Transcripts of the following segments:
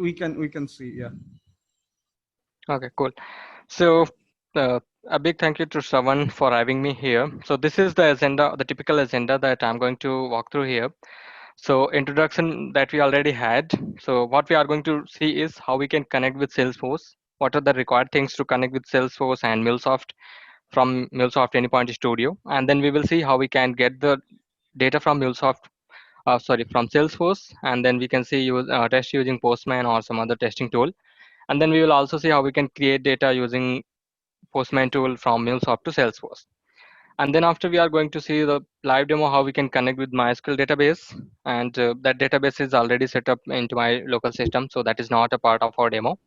we can see. Yeah. Okay, cool. So a big thank you to Shravan for having me here. So this is the agenda, the typical agenda that I'm going to walk through here. So introduction that we already had. So what we are going to see is how we can connect with Salesforce. What are the required things to connect with Salesforce and MuleSoft from MuleSoft Anypoint Studio, and then we will see how we can get the data from MuleSoft, from Salesforce, and then we can see test using Postman or some other testing tool, and then we will also see how we can create data using Postman tool from MuleSoft to Salesforce. And then after we are going to see the live demo how we can connect with MySQL database, and that database is already set up into my local system, so that is not a part of our demo.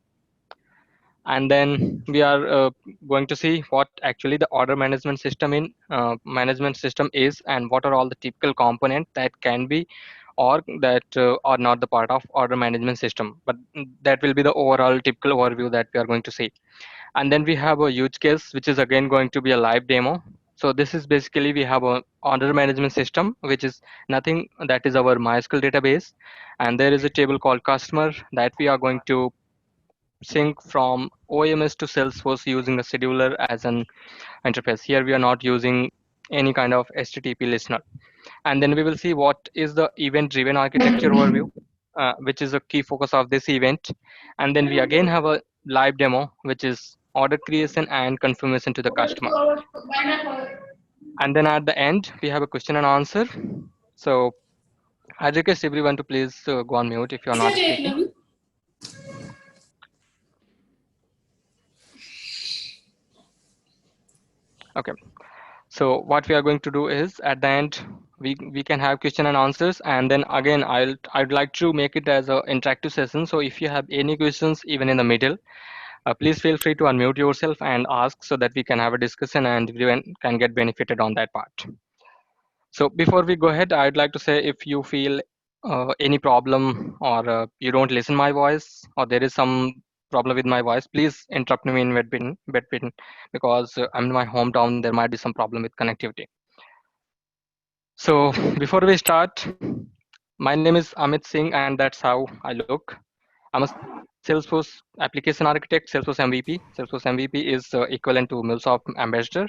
And then we are going to see what actually the order management system is, and what are all the typical components that can be or that are not the part of order management system, but that will be the overall typical overview that we are going to see. And then we have a use case which is again going to be a live demo. So this is basically we have a order management system, which is nothing, that is our MySQL database, and there is a table called customer that we are going to sync from OMS to Salesforce using a scheduler as an interface. Here we are not using any kind of HTTP listener. And then we will see what is the event-driven architecture overview, which is a key focus of this event. And then we again have a live demo, which is order creation and confirmation to the customer. And then at the end, we have a question and answer. So I request everyone to please go on mute if you're not speaking. Okay. So what we are going to do is at the end we can have question and answers, and then again I'd like to make it as an interactive session. So if you have any questions even in the middle, please feel free to unmute yourself and ask so that we can have a discussion and everyone can get benefited on that part. So before we go ahead, I'd like to say if you feel any problem or you don't listen my voice or there is some problem with my voice, please interrupt me in between because I'm in my hometown. There might be some problem with connectivity. So before we start, my name is Amit Singh, and that's how I look. I'm a Salesforce application architect, Salesforce MVP. Salesforce MVP is equivalent to MuleSoft ambassador.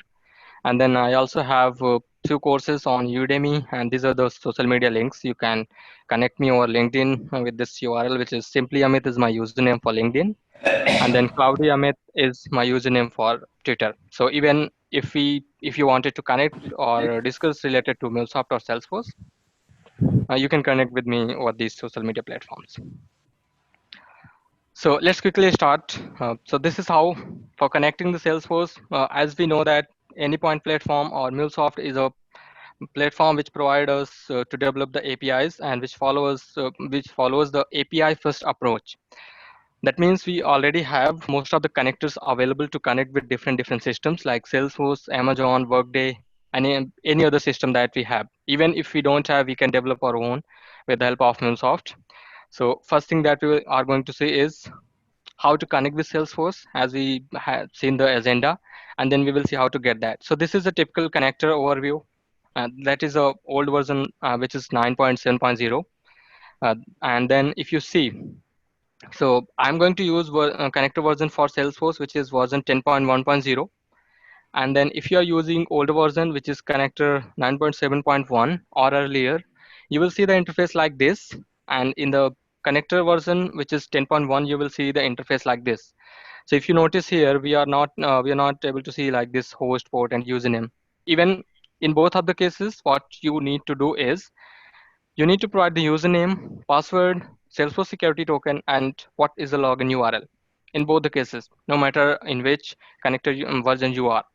And then I also have two courses on Udemy, and these are the social media links. You can connect me over LinkedIn with this URL, which is simply Amit is my username for LinkedIn, and then Cloudy Amit is my username for Twitter. So even if you wanted to connect or discuss related to MuleSoft or Salesforce, you can connect with me over these social media platforms. So let's quickly start. So this is how for connecting the Salesforce. As we know that Anypoint platform or MuleSoft is a platform which provides us to develop the APIs and which follows the API first approach. That means we already have most of the connectors available to connect with different systems like Salesforce, Amazon, Workday, any other system that we have. Even if we don't have, we can develop our own with the help of MuleSoft. So first thing that we are going to see is how to connect with Salesforce, as we have seen the agenda, and then we will see how to get that. So this is a typical connector overview. That is a old version, which is 9.7.0. And then if you see, so I'm going to use connector version for Salesforce, which is version 10.1.0. And then if you are using older version, which is connector 9.7.1 or earlier, you will see the interface like this. And in the connector version, which is 10.1, you will see the interface like this. So if you notice here, we are not able to see like this host port and username. Even in both of the cases, what you need to do is you need to provide the username, password, Salesforce security token, and what is the login URL in both the cases, no matter in which connector version you are.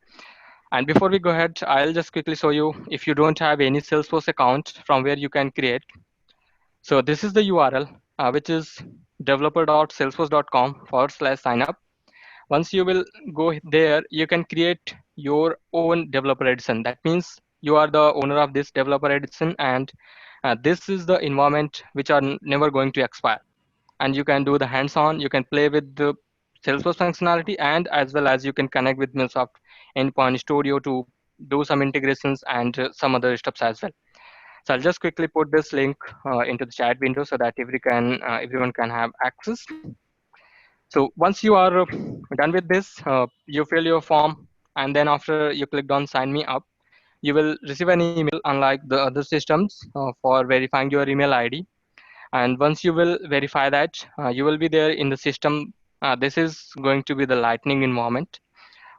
And before we go ahead, I'll just quickly show you if you don't have any Salesforce account from where you can create. So this is the URL, which is developer.salesforce.com/signup. Once you will go there, you can create your own developer edition. That means you are the owner of this developer edition, and this is the environment which are never going to expire. And you can do the hands-on, you can play with the Salesforce functionality, and as well as you can connect with MuleSoft Endpoint Studio to do some integrations and some other steps as well. So I'll just quickly put this link into the chat window so that everyone can have access. So once you are done with this, you fill your form, and then after you clicked on sign me up, you will receive an email unlike the other systems for verifying your email ID. And once you will verify that, you will be there in the system. This is going to be the lightning environment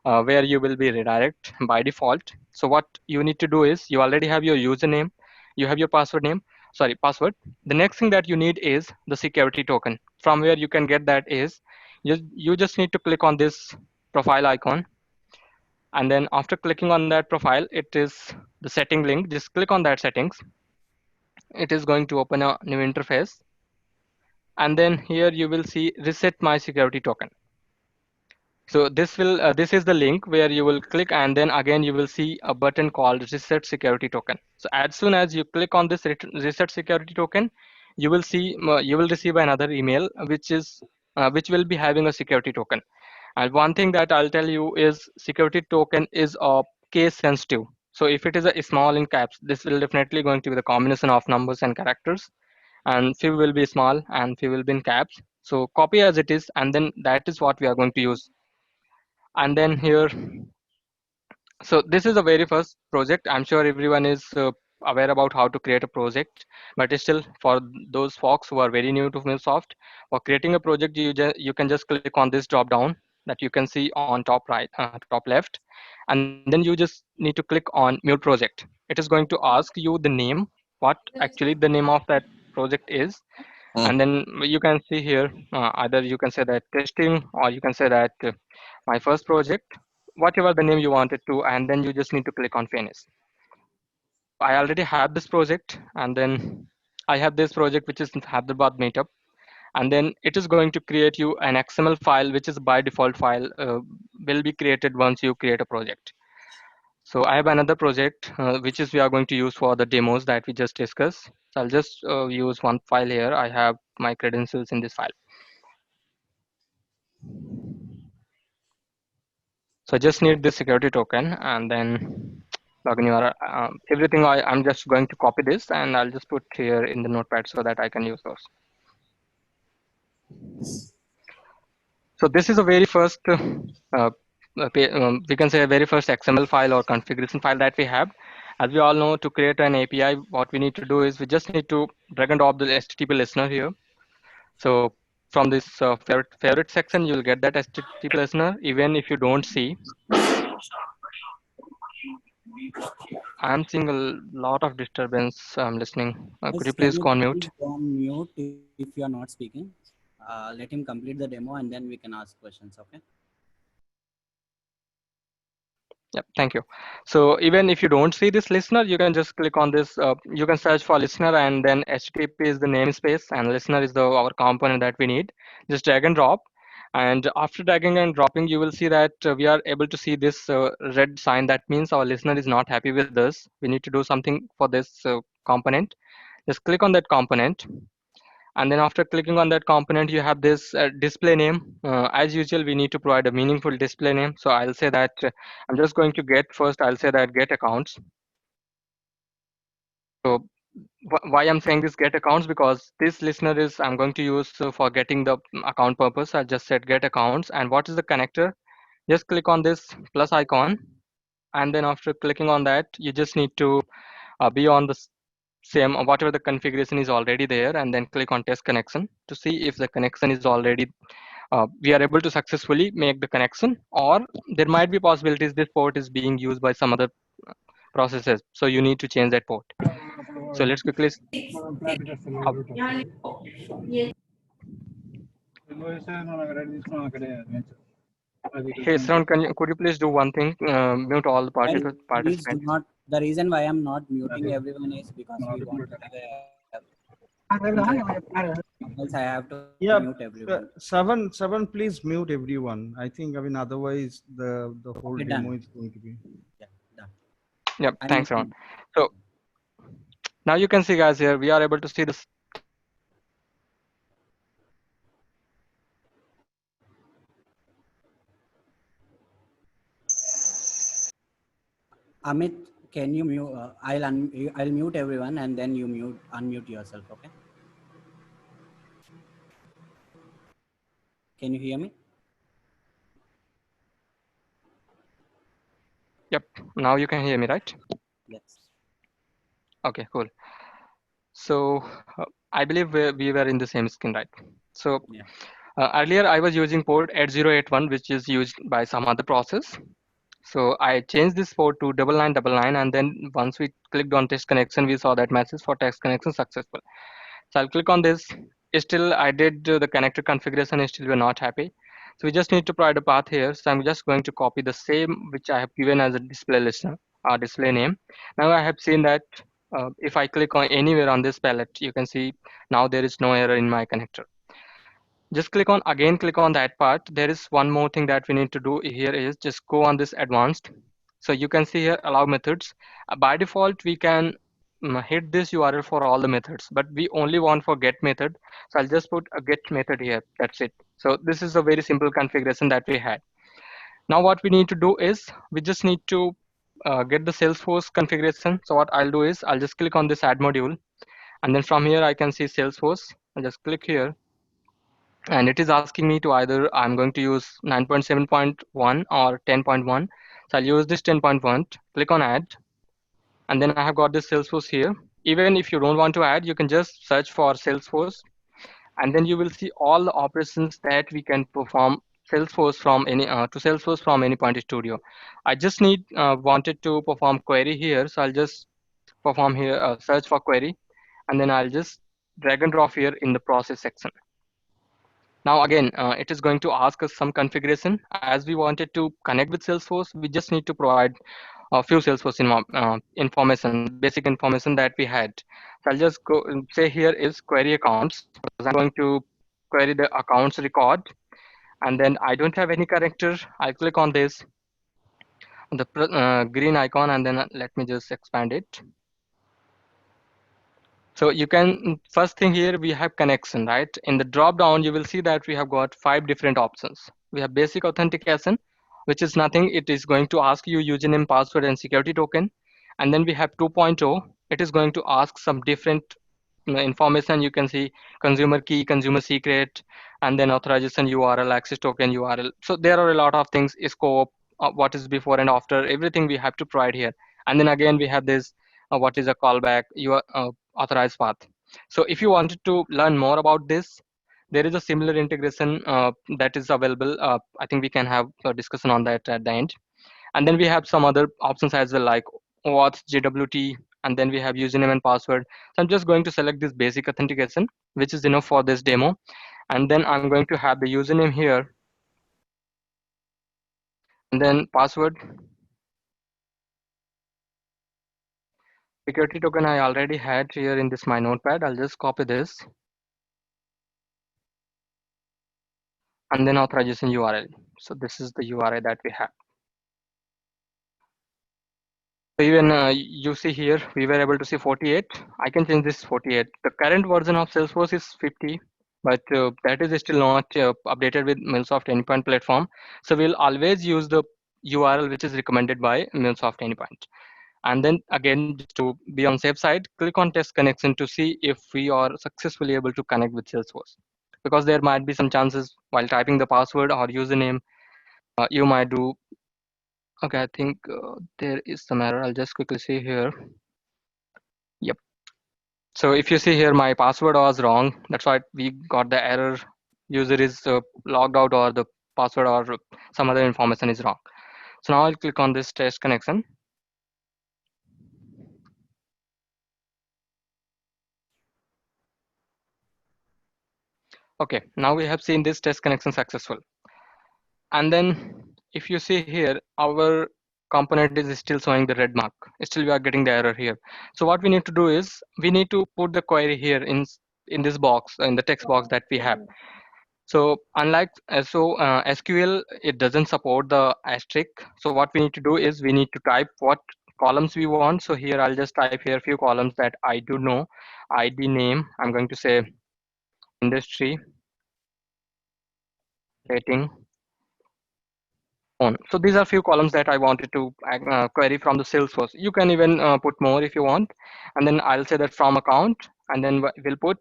where you will be redirect by default. So what you need to do is you already have your username, you have your password. The next thing that you need is the security token. From where you can get that is you just need to click on this profile icon, and then after clicking on that profile, it is the setting link. Just click on that settings. It is going to open a new interface, and then here you will see reset my security token. So this is the link where you will click, and then again you will see a button called reset security token. So as soon as you click on this reset security token, you will see you will receive another email which will be having a security token. And one thing that I'll tell you is security token is a case sensitive. So if it is a small in caps, this will definitely going to be the combination of numbers and characters, and few will be small and few will be in caps. So copy as it is, and then that is what we are going to use. And then here, so this is the very first project. I'm sure everyone is aware about how to create a project, but still for those folks who are very new to MuleSoft, for creating a project, you can just click on this drop down that you can see on top left, and then you just need to click on Mule project. It is going to ask you the name, what actually the name of that project is, and then you can see here either you can say that testing, or you can say that my first project, whatever the name you wanted to, and then you just need to click on finish. So I already have this project, and then I have this project which is Hyderabad meetup, and then it is going to create you an XML file which is by default file will be created once you create a project. So I have another project which is we are going to use for the demos that we just discussed. So I'll just use one file here. I have my credentials in this file. So I just need this security token, and then login URL. Everything I'm just going to copy this, and I'll just put here in the notepad so that I can use those. So this is a very first, we can say a very first XML file or configuration file that we have. As we all know, to create an API, what we need to do is we just need to drag and drop the HTTP listener here. So from this favorite section, you'll get that HTTP listener. Even if you don't see, I'm seeing a lot of disturbance. I'm listening. Could Yes, you can please you go on please mute? go on mute if you are not speaking? Let him complete the demo and then we can ask questions, okay? Yep, thank you. So even if you don't see this listener, you can just click on this. You can search for listener, and then HTTP is the namespace, and listener is the our component that we need. Just drag and drop. And after dragging and dropping, you will see that we are able to see this red sign. That means our listener is not happy with this. We need to do something for this component. Just click on that component, and then after clicking on that component, you have this display name. As usual, we need to provide a meaningful display name. So I'll say that I'm just going to get first. I'll say that get accounts. So why I'm saying this get accounts, because this listener is I'm going to use for getting the account purpose. I just said get accounts, and what is the connector? Just click on this plus icon, and then after clicking on that, you just need to be on the same whatever the configuration is already there, and then click on test connection to see if the connection is already we are able to successfully make the connection, or there might be possibilities this port is being used by some other processes, so you need to change that port. So let's quickly uh, hey Sravan, could you please do one thing, mute all the Well, please do participants. not. The reason why I'm not muting everyone is because we want to have else I have to mute Yeah, everyone. Seven, please mute everyone. I think, I mean, otherwise the whole Okay, demo done. is going to be. Yeah, done. Yep, I'm thanks Sravan. muting. So now you can see, guys, here we are able to see this. Amit, Can you mute? I'll mute everyone and then you unmute yourself. Okay. Can you hear me? Yep. Now you can hear me, right? Yes. Okay, cool. So I believe we were in the same screen, right? So Yeah. earlier I was using port 8081, which is used by some other process. So I changed this port to 9999, and then once we clicked on test connection, we saw that message for test connection successful. So I'll click on this. Still, I did the connector configuration, still we're not happy. So we just need to provide a path here. So I'm just going to copy the same which I have given as a display listener, display name. Now I have seen that if I click on anywhere on this palette, you can see now there is no error in my connector. Just click on that part. There is one more thing that we need to do here is just go on this advanced. So you can see here allow methods. By default, we can hit this URL for all the methods, but we only want for get method. So I'll just put a get method here. That's it. So this is a very simple configuration that we had. Now what we need to do is we just need to get the Salesforce configuration. So what I'll do is I'll just click on this add module, and then from here I can see Salesforce. I'll just click here, and it is asking me to either I'm going to use 9.7.1 or 10.1. So I'll use this 10.1, click on add, and then I have got this Salesforce here. Even if you don't want to add, you can just search for Salesforce, and then you will see all the operations that we can perform Salesforce from any to Salesforce from Anypoint Studio. I just wanted to perform query here, so I'll just perform here search for query, and then I'll just drag and drop here in the process section. Now again, it is going to ask us some configuration. As we wanted to connect with Salesforce, we just need to provide a few Salesforce information, basic information that we had. So I'll just go and say here is query accounts. I'm going to query the accounts record, and then I don't have any connector. I click on this, the green icon, and then let me just expand it. So you can, first thing here, we have connection, right? In the drop down, you will see that we have got 5 different options. We have basic authentication, which is nothing. It is going to ask you username, password, and security token. And then we have 2.0. It is going to ask some different information. You can see consumer key, consumer secret, and then authorization URL, access token URL. So there are a lot of things, scope, what is before and after, everything we have to provide here. And then again, we have this, what is a callback, your authorized path. So if you wanted to learn more about this, there is a similar integration that is available. I think we can have a discussion on that at the end. And then we have some other options as well, like OAuth, JWT, and then we have username and password. So I'm just going to select this basic authentication, which is enough for this demo. And then I'm going to have the username here, and then password. Security token I already had here in this my notepad. I'll just copy this, and then authorization URL. So this is the URL that we have. So even you see here, we were able to see 48. I can change this 48. The current version of Salesforce is 50, but that is still not updated with MuleSoft Anypoint platform. So we'll always use the URL which is recommended by MuleSoft Anypoint. And then again, just to be on safe side, click on test connection to see if we are successfully able to connect with Salesforce. Because there might be some chances while typing the password or username, you might do. Okay, I think there is some error. I'll just quickly see here. Yep. So if you see here, my password was wrong. That's why we got the error. User is logged out, or the password or some other information is wrong. So now I'll click on this test connection. Okay, now we have seen this test connection successful. And then if you see here, our component is still showing the red mark. Still we are getting the error here. So what we need to do is we need to put the query here in this box, in the text box that we have. So unlike SQL, it doesn't support the asterisk. So what we need to do is we need to type what columns we want. So here I'll just type here a few columns that I do know. ID name, I'm going to say industry, rating, on. So these are few columns that I wanted to query from the Salesforce. You can even put more if you want. And then I'll say that from account, and then we'll put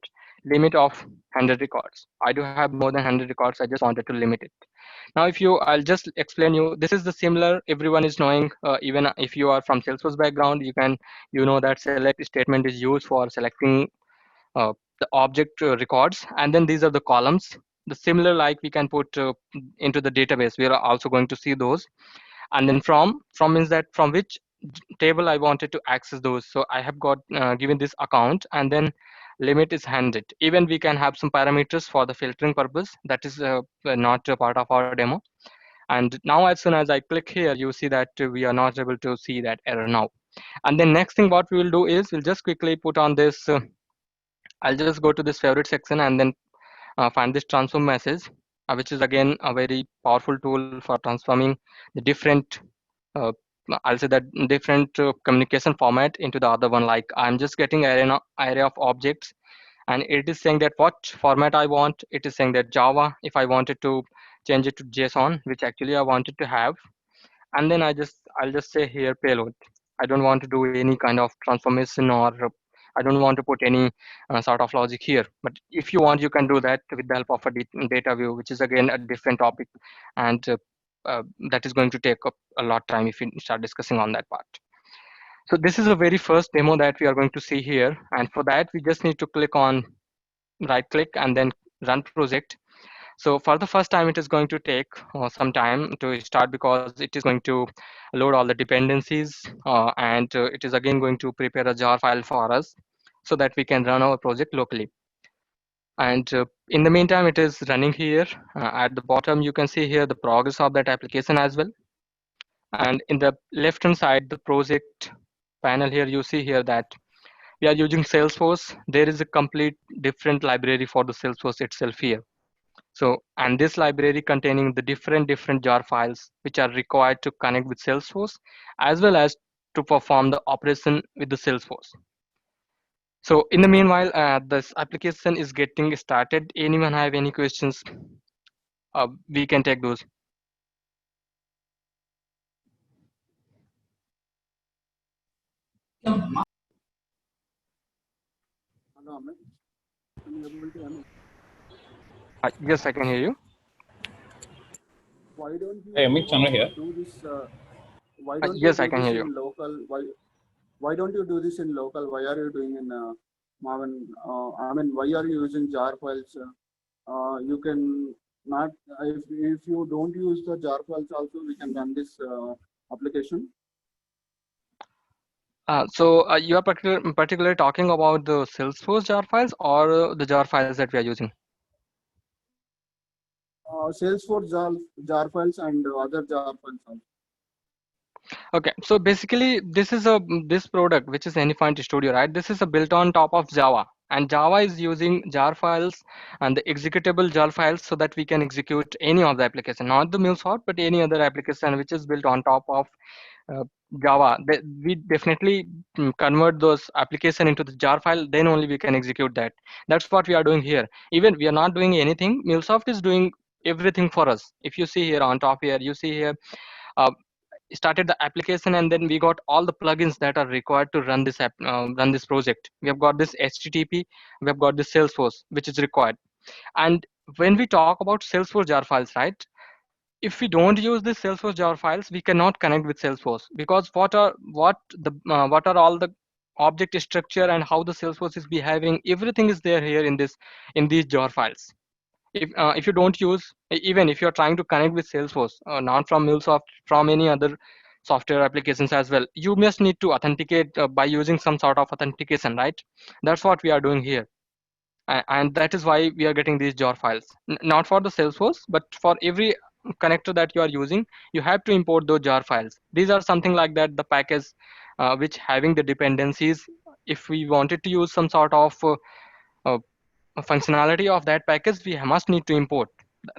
limit of 100 records. I do have more than 100 records. I just wanted to limit it. Now, I'll just explain you, this is the similar, everyone is knowing, even if you are from Salesforce background, you know that select statement is used for selecting the object records, and then these are the columns. The similar like we can put into the database. We are also going to see those. And then from means that from which table I wanted to access those. So I have got given this account, and then limit is 100. Even we can have some parameters for the filtering purpose. That is not a part of our demo. And now as soon as I click here, you see that we are not able to see that error now. And then next thing what we will do is we'll just quickly put on this. I'll just go to this favorite section and then find this transform message, which is again a very powerful tool for transforming the different uh, I'll say that different communication format into the other one. Like I'm just getting array of objects, and it is saying that what format I want. It is saying that Java, if I wanted to change it to JSON, which actually I wanted to have. And then I'll just say here payload. I don't want to do any kind of transformation, or I don't want to put any sort of logic here. But if you want, you can do that with the help of a data view, which is again a different topic, and that is going to take up a lot of time if we start discussing on that part. So this is a very first demo that we are going to see here, and for that we just need to click on right click and then run project. So for the first time, it is going to take some time to start, because it is going to load all the dependencies, and it is again going to prepare a jar file for us so that we can run our project locally. And in the meantime, it is running here. At the bottom, you can see here the progress of that application as well. And in the left hand side, the project panel here, you see here that we are using Salesforce. There is a complete different library for the Salesforce itself here. So, and this library containing the different jar files which are required to connect with Salesforce, as well as to perform the operation with the Salesforce. So in the meanwhile, this application is getting started. Anyone have any questions? We can take those. Hello, Amit. Can you able to hear me? Yes, I can hear you. Why don't you Hey, Amit, Chandra here. do this? Why don't Yes, you I do can this hear in you. local? Why don't you do this in local? Why are you doing in Maven? I mean, why are you using jar files? You can not if you don't use the jar files also, we can run this application. So you are particularly talking about the Salesforce jar files, or the jar files that we are using? Salesforce jar files and other jar files also. Okay, so basically this product, which is Anyfont Studio, right? This is a built on top of Java, and Java is using jar files and the executable jar files so that we can execute any of the application, not the MuleSoft, but any other application which is built on top of uh, Java. We definitely convert those application into the jar file, then only we can execute that. That's what we are doing here. Even we are not doing anything. MuleSoft is doing everything for us. If you see here on top here, you see here. Uh, Started the application, and then we got all the plugins that are required to run this run this project. We have got this HTTP, we have got this Salesforce, which is required. And when we talk about Salesforce jar files, right? If we don't use this Salesforce jar files, we cannot connect with Salesforce, because what are all the object structure and how the Salesforce is behaving, everything is there here in these jar files. If you don't use, even if you're trying to connect with Salesforce, not from MuleSoft, from any other software applications as well, you must need to authenticate by using some sort of authentication, right? That's what we are doing here. And that is why we are getting these jar files. Not for the Salesforce, but for every connector that you are using, you have to import those jar files. These are something like that, the package which having the dependencies. If we wanted to use some sort of uh, functionality of that package, we must need to import.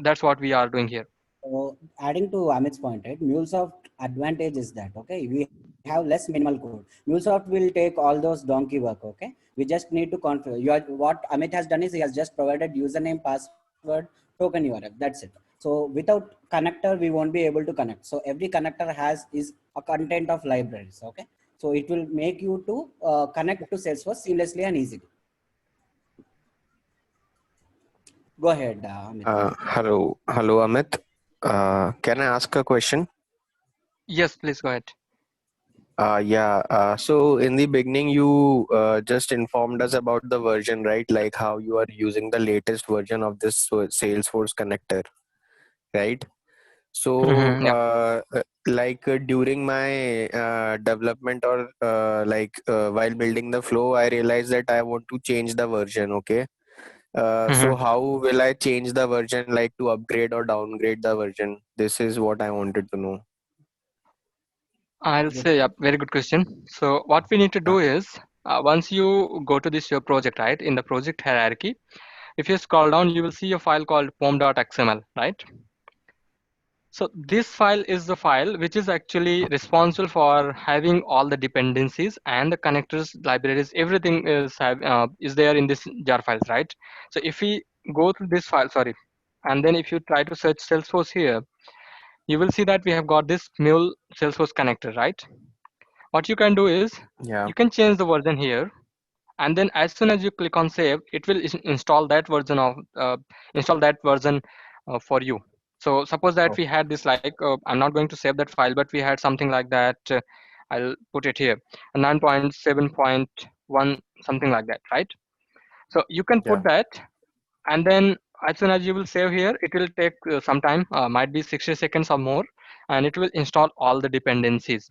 That's what we are doing here. So adding to Amit's point, right? MuleSoft advantage is that, okay, we have less minimal code. MuleSoft will take all those donkey work, okay? We just need to configure. What Amit has done is he has just provided username, password token URL. That's it. So without connector, we won't be able to connect. So every connector is a content of libraries. Okay. So it will make you to connect to Salesforce seamlessly and easily. Go ahead, Amit. Hello, Amit. Can I ask a question? Yes, please go ahead. So in the beginning, you just informed us about the version, right? Like how you are using the latest version of this Salesforce connector, right? So, Yeah. during my development or while building the flow, I realized that I want to change the version. Okay. So how will I change the version, like to upgrade or downgrade the version? This is what I wanted to know. I'll say, yeah, very good question. So what we need to do is, once you go to this your project, right, in the project hierarchy, if you scroll down, you will see a file called pom.xml, right? So this file is the file which is actually responsible for having all the dependencies and the connectors, libraries, everything is there in this jar files, right? So if we go to this file, sorry, and then if you try to search Salesforce here, you will see that we have got this mule Salesforce connector, right? What you can do is Yeah. you can change the version here, and then as soon as you click on save, it will install that version of for you. So suppose that we had this like I'm not going to save that file, but we had something like that. I'll put it here, 9.7.1, something like that, right? So you can put Yeah. that, and then as soon as you will save here, it will take some time, might be 60 seconds or more, and it will install all the dependencies.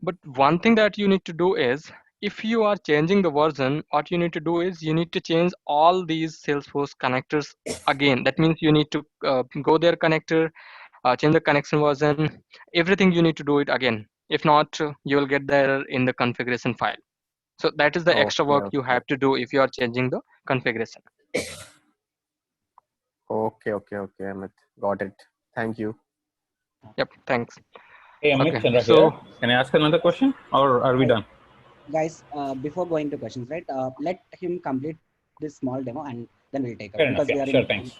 But one thing that you need to do is, if you are changing the version, what you need to do is you need to change all these Salesforce connectors again. That means you need to go their connector, change the connection version, everything you need to do it again. If not, you will get the error in the configuration file. So that is the extra Okay. work you Okay. have to do if you are changing the configuration. Okay, Amit. Got it. Thank you. Yep, thanks. Hey, Amit, Okay, Chandra so here. Can I ask another question, or are we done? Guys, before going to questions, right? Let him complete this small demo and then we'll take up Fair enough. because we Yeah, are sure. in. Thanks.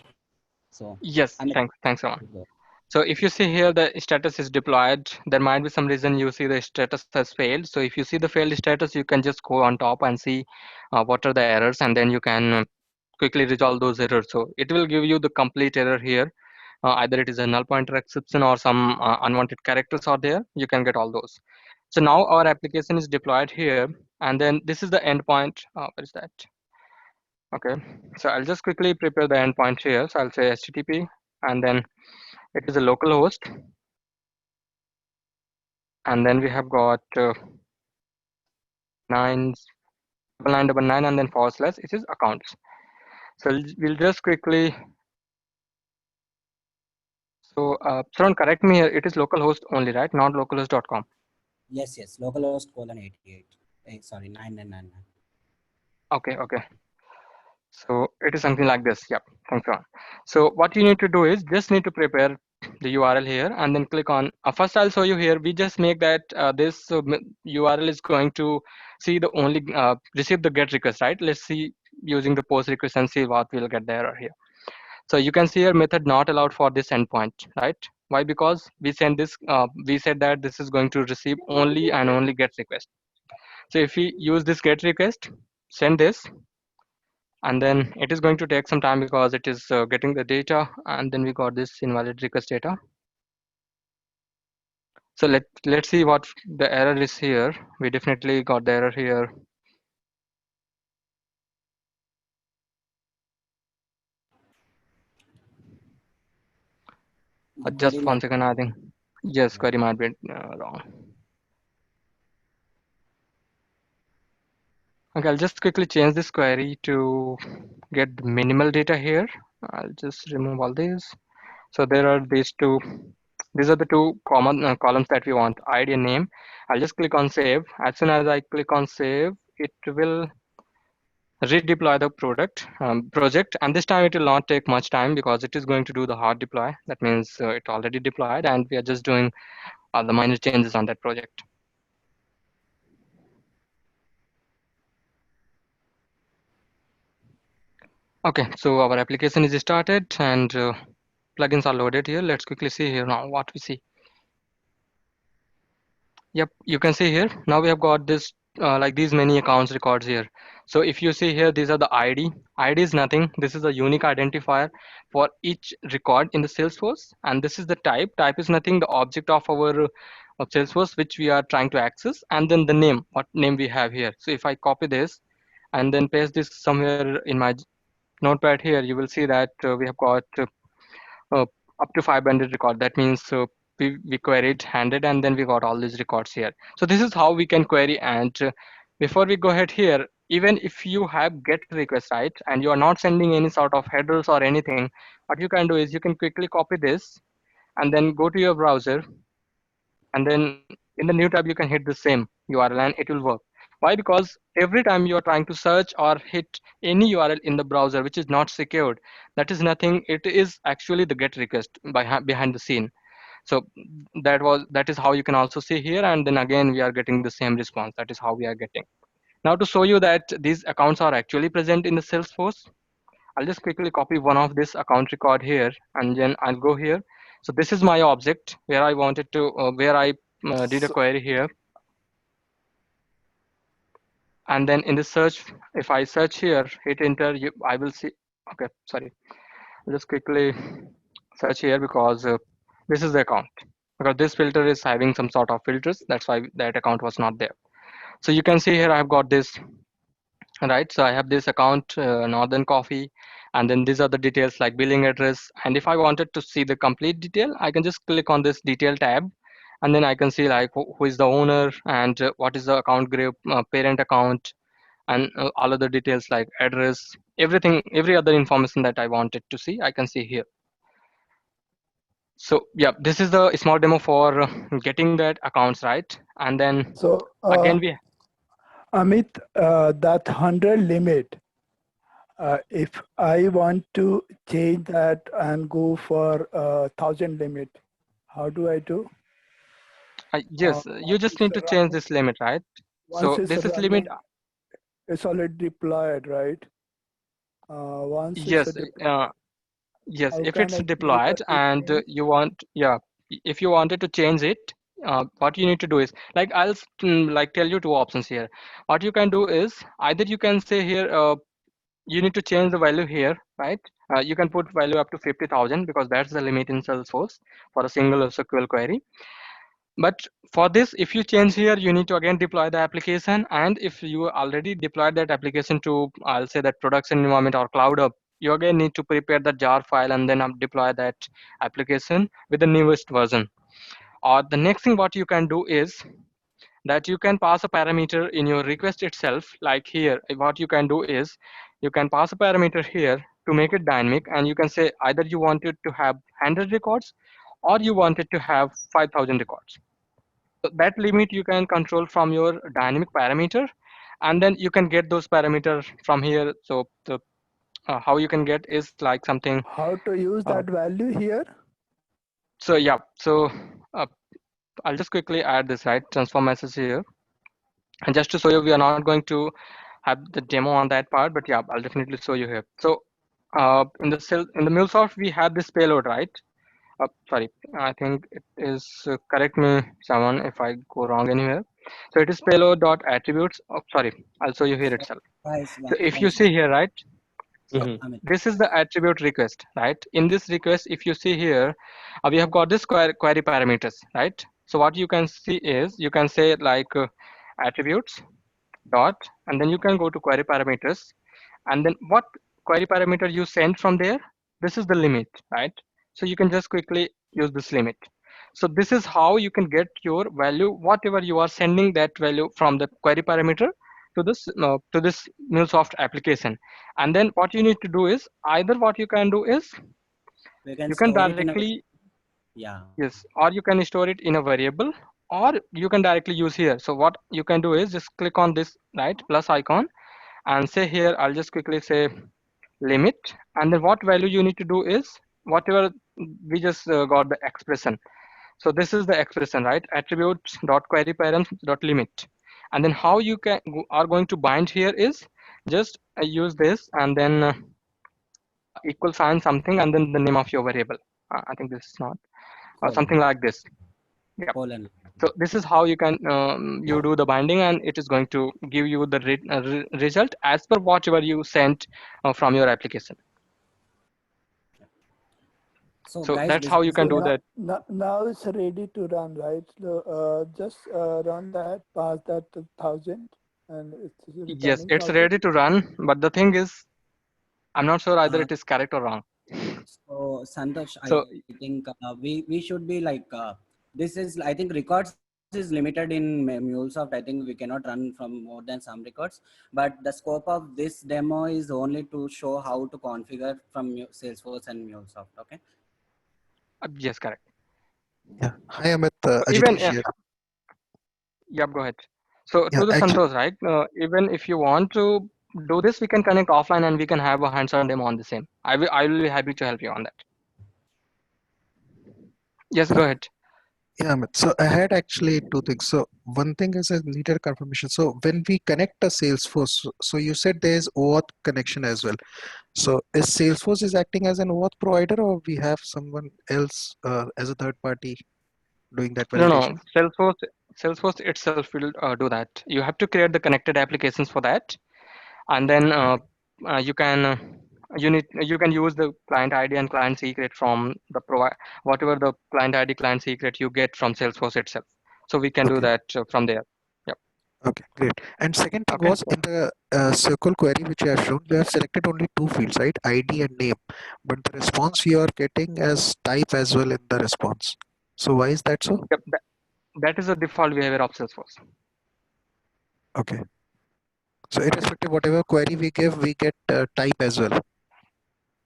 So yes, Amit, thanks, Aman. go. So if you see here the status is deployed, there might be some reason you see the status has failed. So if you see the failed status, you can just go on top and see what are the errors, and then you can quickly resolve those errors. So it will give you the complete error here. Either it is a null pointer exception or some unwanted characters are there. You can get all those. So now our application is deployed here, and then this is the endpoint. What is that? Okay, so I'll just quickly prepare the endpoint here. So I'll say HTTP, and then it is a local host. And then we have got 99999 and then / it is accounts. So we'll just quickly, so Saran, correct me here, it is localhost only, right? Not localhost.com. Yes, localhost :88. Sorry, 9999. Okay. So it is something like this. Yep, thanks, Saran. So what you need to do is just need to prepare the URL here and then click on, first I'll show you here, we just make that this URL is going to see the only, receive the GET request, right? Let's see using the POST request and see what we'll get the error here. So you can see here method not allowed for this endpoint, right? Why? Because we send this, we said that this is going to receive only and only GET request. So if we use this GET request, send this, and then it is going to take some time because it is getting the data, and then we got this invalid request data. So let's see what the error is here. We definitely got the error here. Just Query 1 might second, I think. Yes, query might be wrong. Okay, I'll just quickly change this query to get the minimal data here. I'll just remove all these. So there are these two. These are the two common columns that we want, ID and name. I'll just click on save. As soon as I click on save, it will redeploy the project, and this time it will not take much time because it is going to do the hard deploy. That means it already deployed, and we are just doing the minor changes on that project. Okay, so our application is started and plugins are loaded here. Let's quickly see here now what we see. Yep, you can see here. Now we have got this like these many accounts records here. So if you see here, these are the ID. ID is nothing. This is a unique identifier for each record in the Salesforce. And this is the type. Type is nothing, the object of our of Salesforce which we are trying to access. And then the name, what name we have here. So if I copy this and then paste this somewhere in my notepad here, you will see that we have got uh, up to 500 record. That means we queried 100 and then we got all these records here. So this is how we can query. And before we go ahead here, even if you have get request, right, and you are not sending any sort of headers or anything, what you can do is you can quickly copy this and then go to your browser, and then in the new tab you can hit the same URL and it will work. Why? Because every time you are trying to search or hit any URL in the browser which is not secured, that is nothing. It is actually the GET request behind the scene. So that is how you can also see here, and then again we are getting the same response. That is how we are getting. Now to show you that these accounts are actually present in the Salesforce, I'll just quickly copy one of this account record here, and then I'll go here. So this is my object where I wanted to, where I did a query here. And then in the search, if I search here, hit enter, I will see, okay, sorry. I'll just quickly search here because this is the account. Because this filter is having some sort of filters, that's why that account was not there. So you can see here I've got this, right? So I have this account, Northern Coffee, and then these are the details like billing address. And if I wanted to see the complete detail, I can just click on this detail tab, and then I can see like who is the owner and what is the account group, parent account, and all other details like address, everything, every other information that I wanted to see, I can see here. So yeah, this is the small demo for getting that accounts right. And then So, again, we Amit, that 100 limit, if I want to change that and go for 1,000 limit, how do I do? yes, you just need to change this limit, right? So Once this it's is limit. running, it's already deployed, right? Once Yes, it's deployed, yes. how If can it's I make deployed a and change? you want, yeah, if you wanted to change it, what you need to do is like like tell you two options here. What you can do is either you can say here, you need to change the value here, right? You can put value up to 50,000 because that's the limit in Salesforce for a single SQL query. But for this, if you change here, you need to again deploy the application. And if you already deployed that application to, I'll say that production environment or cloud up, you again need to prepare the jar file and then deploy that application with the newest version. Or the next thing what you can do is that you can pass a parameter in your request itself. Like here, what you can do is you can pass a parameter here to make it dynamic, and you can say either you wanted to have 100 records or you wanted to have 5,000 records. So that limit you can control from your dynamic parameter, and then you can get those parameters from here. So the how you can get is like something. How to use that value here? So yeah, so I'll just quickly add this, right, transform message here, and just to show you, we are not going to have the demo on that part, but yeah, I'll definitely show you here. So in the MuleSoft, we have this payload, right? Sorry, I think it is, correct me someone if I go wrong anywhere. So it is payload.attributes. Oh, sorry, I'll show you here itself. So if you see here, right, this is the attribute request, right? In this request, if you see here, we have got this query parameters, right? So what you can see is you can say like attributes dot, and then you can go to query parameters, and then what query parameter you send from there, this is the limit, right? So you can just quickly use this limit. So this is how you can get your value, whatever you are sending that value from the query parameter to this MuleSoft application. And then what you need to do is either what you can do is We can you can store it in a, directly, yeah. yes, or you can store it in a variable, or you can directly use here. So what you can do is just click on this, right, plus icon, and say here, I'll just quickly say limit, and then what value you need to do is whatever we just got the expression. So this is the expression, right? Attributes dot query params dot limit, and then how you can are going to bind here is just use this, and then equal sign something and then the name of your variable. I think this is not something like this. Yeah. Colon. So this is how you can you do the binding, and it is going to give you the result as per whatever you sent from your application. So So guys, that's how you can do now, that. now it's ready to run, right? So just run that, pass that to 1000, and it's Yes, returning it's 1000. ready to run, but the thing is, I'm not sure either Uh, it is correct or wrong. so Santosh, So I think we should be like this is, I think records is limited in MuleSoft. I think we cannot run from more than some records, but the scope of this demo is only to show how to configure from Salesforce and MuleSoft. Okay. yes, correct. Yeah. Hi, Amit. So even Ajitesh here. yep, go ahead. So Yeah, to the actually, Santosh, right? Even if you want to do this, we can connect offline and we can have a hands-on demo on the same. I will be happy to help you on that. Yes, go ahead. yeah, Amit. So I had actually two things. So one thing is I needed confirmation. So when we connect a Salesforce, so you said there is OAuth connection as well. So is Salesforce is acting as an OAuth provider, or we have someone else as a third party doing that No, validation? no. Salesforce itself will do that. You have to create the connected applications for that, and then you can use the client ID and client secret from the provide whatever the client ID client secret you get from Salesforce itself. So we can do Okay. that from there. Yep. Okay, great. And second thing Okay. was in the circle query which you have shown, you have selected only two fields, right? ID and name, but the response you are getting as type as well in the response. So why is that so? Yep. That is the default behavior of Salesforce. Okay. So Okay. irrespective whatever query we give, we get type as well.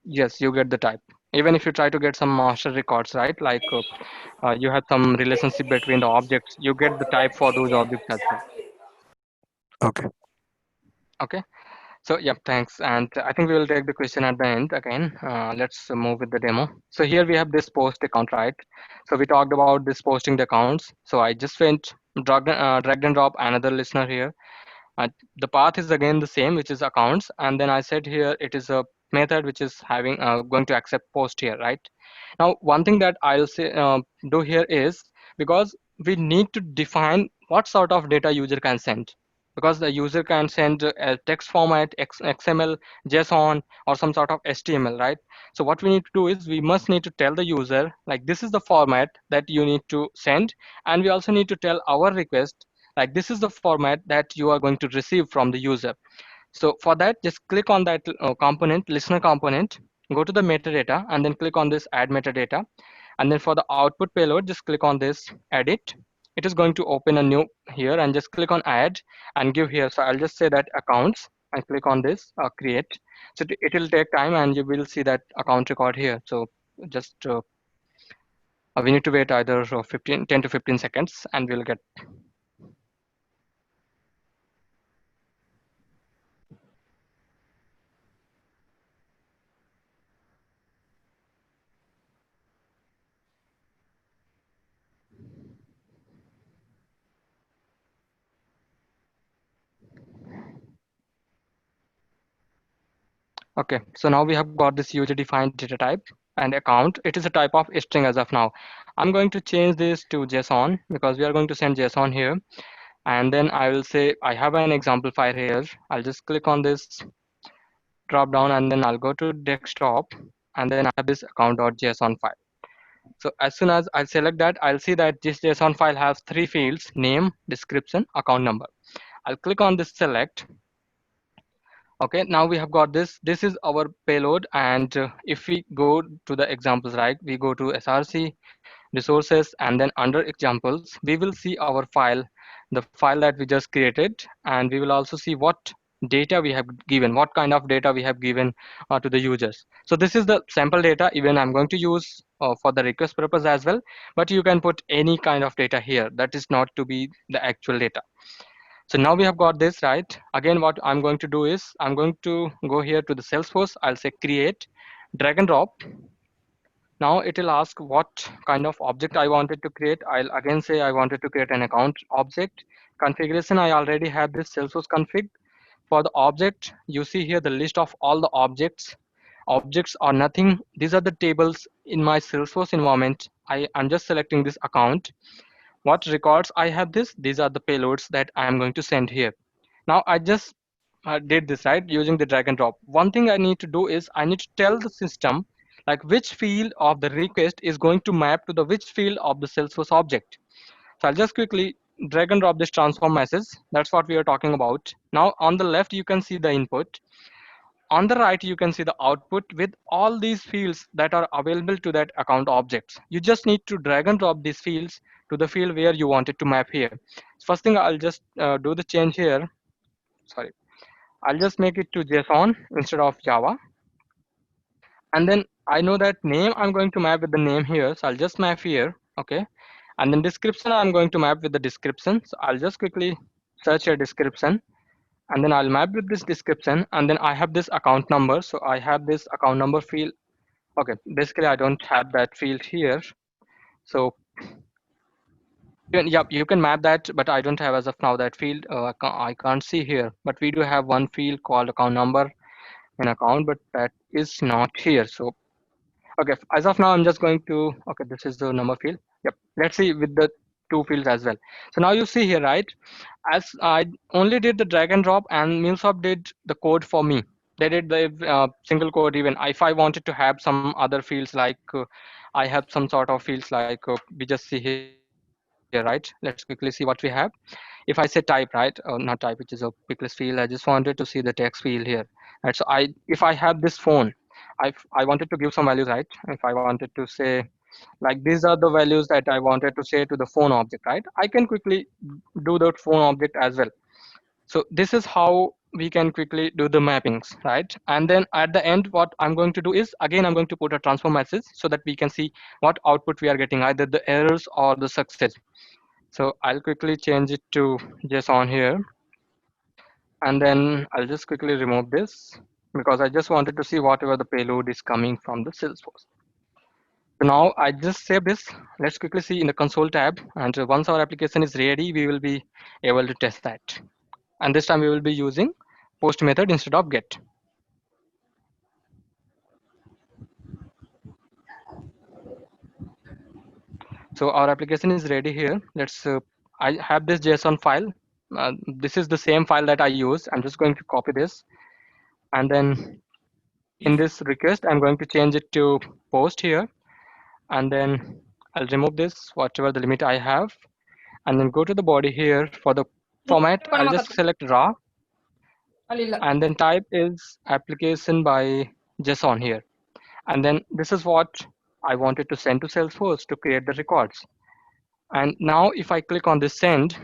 Yes, you get the type. Even if you try to get some master records, right? Like you have some relationship between the objects, you get the type for those objects as well. Okay. Okay. So yeah, thanks. And I think we will take the question at the end again. Let's move with the demo. So here we have this post account, right? So we talked about this posting the accounts. So I just went dragged and drop another listener here. The path is again the same, which is accounts. And then I said here it is a method which is having going to accept post here, right? Now, one thing that I'll say do here is because we need to define what sort of data user can send, because the user can send a text format, XML, JSON, or some sort of HTML, right? So what we need to do is we must need to tell the user like this is the format that you need to send, and we also need to tell our request like this is the format that you are going to receive from the user. So for that, just click on that component, listener component, go to the metadata, and then click on this add metadata. And then for the output payload, just click on this edit. It is going to open a new here and just click on add and give here. So I'll just say that accounts and click on this create. So it will take time and you will see that account record here. So just we need to wait either 10 to 15 seconds and we'll get. Okay, so now we have got this user defined data type and account. It is a type of string as of now. I'm going to change this to JSON because we are going to send JSON here. And then I will say I have an example file here. I'll just click on this drop down and then I'll go to desktop and then I have this account.json file. So as soon as I select that, I'll see that this JSON file has three fields: name, description, account number. I'll click on this select. Okay, now we have got this. This is our payload. And if we go to the examples, right, we go to SRC, resources, and then under examples, we will see our file, the file that we just created. And we will also see what data we have given, what kind of data we have given to the users. So this is the sample data. Even I'm going to use for the request purpose as well, but you can put any kind of data here. That is not to be the actual data. So now we have got this, right? Again, what I'm going to do is I'm going to go here to the Salesforce. I'll say create, drag and drop. Now it will ask what kind of object I wanted to create. I'll again say I wanted to create an account object. Configuration, I already have this Salesforce config. For the object, you see here the list of all the objects objects are nothing. These are the tables in my Salesforce environment. I'm just selecting this account. What records I have this? These are the payloads that I am going to send here. Now I just did this right using the drag and drop. One thing I need to do is I need to tell the system like which field of the request is going to map to the which field of the Salesforce object. So I'll just quickly drag and drop this transform message. That's what we are talking about. Now on the left, you can see the input. On the right, you can see the output with all these fields that are available to that account objects. You just need to drag and drop these fields to the field where you want it to map here. First thing, I'll just do the change here. Sorry. I'll just make it to JSON instead of Java. And then I know that name I'm going to map with the name here. So I'll just map here. Okay. And then description, I'm going to map with the description. So I'll just quickly search a description. And then I'll map with this description. And then I have this account number. So I have this account number field. Okay. Basically, I don't have that field here. So yeah, you can map that, but I don't have as of now that field. I can't see here. But we do have one field called account number in account, but that is not here. So okay, as of now, I'm just going to, okay, this is the number field. Yep, let's see with the two fields as well. So now you see here, right? As I only did the drag and drop and MuleSoft did the code for me. They did the single code even. If I wanted to have some other fields like I have some sort of fields like we just see here, right? Let's quickly see what we have. If I say type, right, not type, which is a picklist field, I just wanted to see the text field here. Right, so if I have this phone, I wanted to give some values, right? If I wanted to say, like these are the values that I wanted to say to the phone object, right? I can quickly do the phone object as well. So this is how we can quickly do the mappings, right? And then at the end, what I'm going to do is, again, I'm going to put a transform message so that we can see what output we are getting, either the errors or the success. So I'll quickly change it to JSON here. And then I'll just quickly remove this because I just wanted to see whatever the payload is coming from the Salesforce. So now I just save this. Let's quickly see in the console tab. And once our application is ready, we will be able to test that. And this time we will be using post method instead of get. So our application is ready here. I have this JSON file. This is the same file that I use. I'm just going to copy this. And then in this request, I'm going to change it to post here. And then I'll remove this, whatever the limit I have. And then go to the body here for the format. I'll just select raw. And then type is application by JSON here. And then this is what I wanted to send to Salesforce to create the records. And now if I click on this send,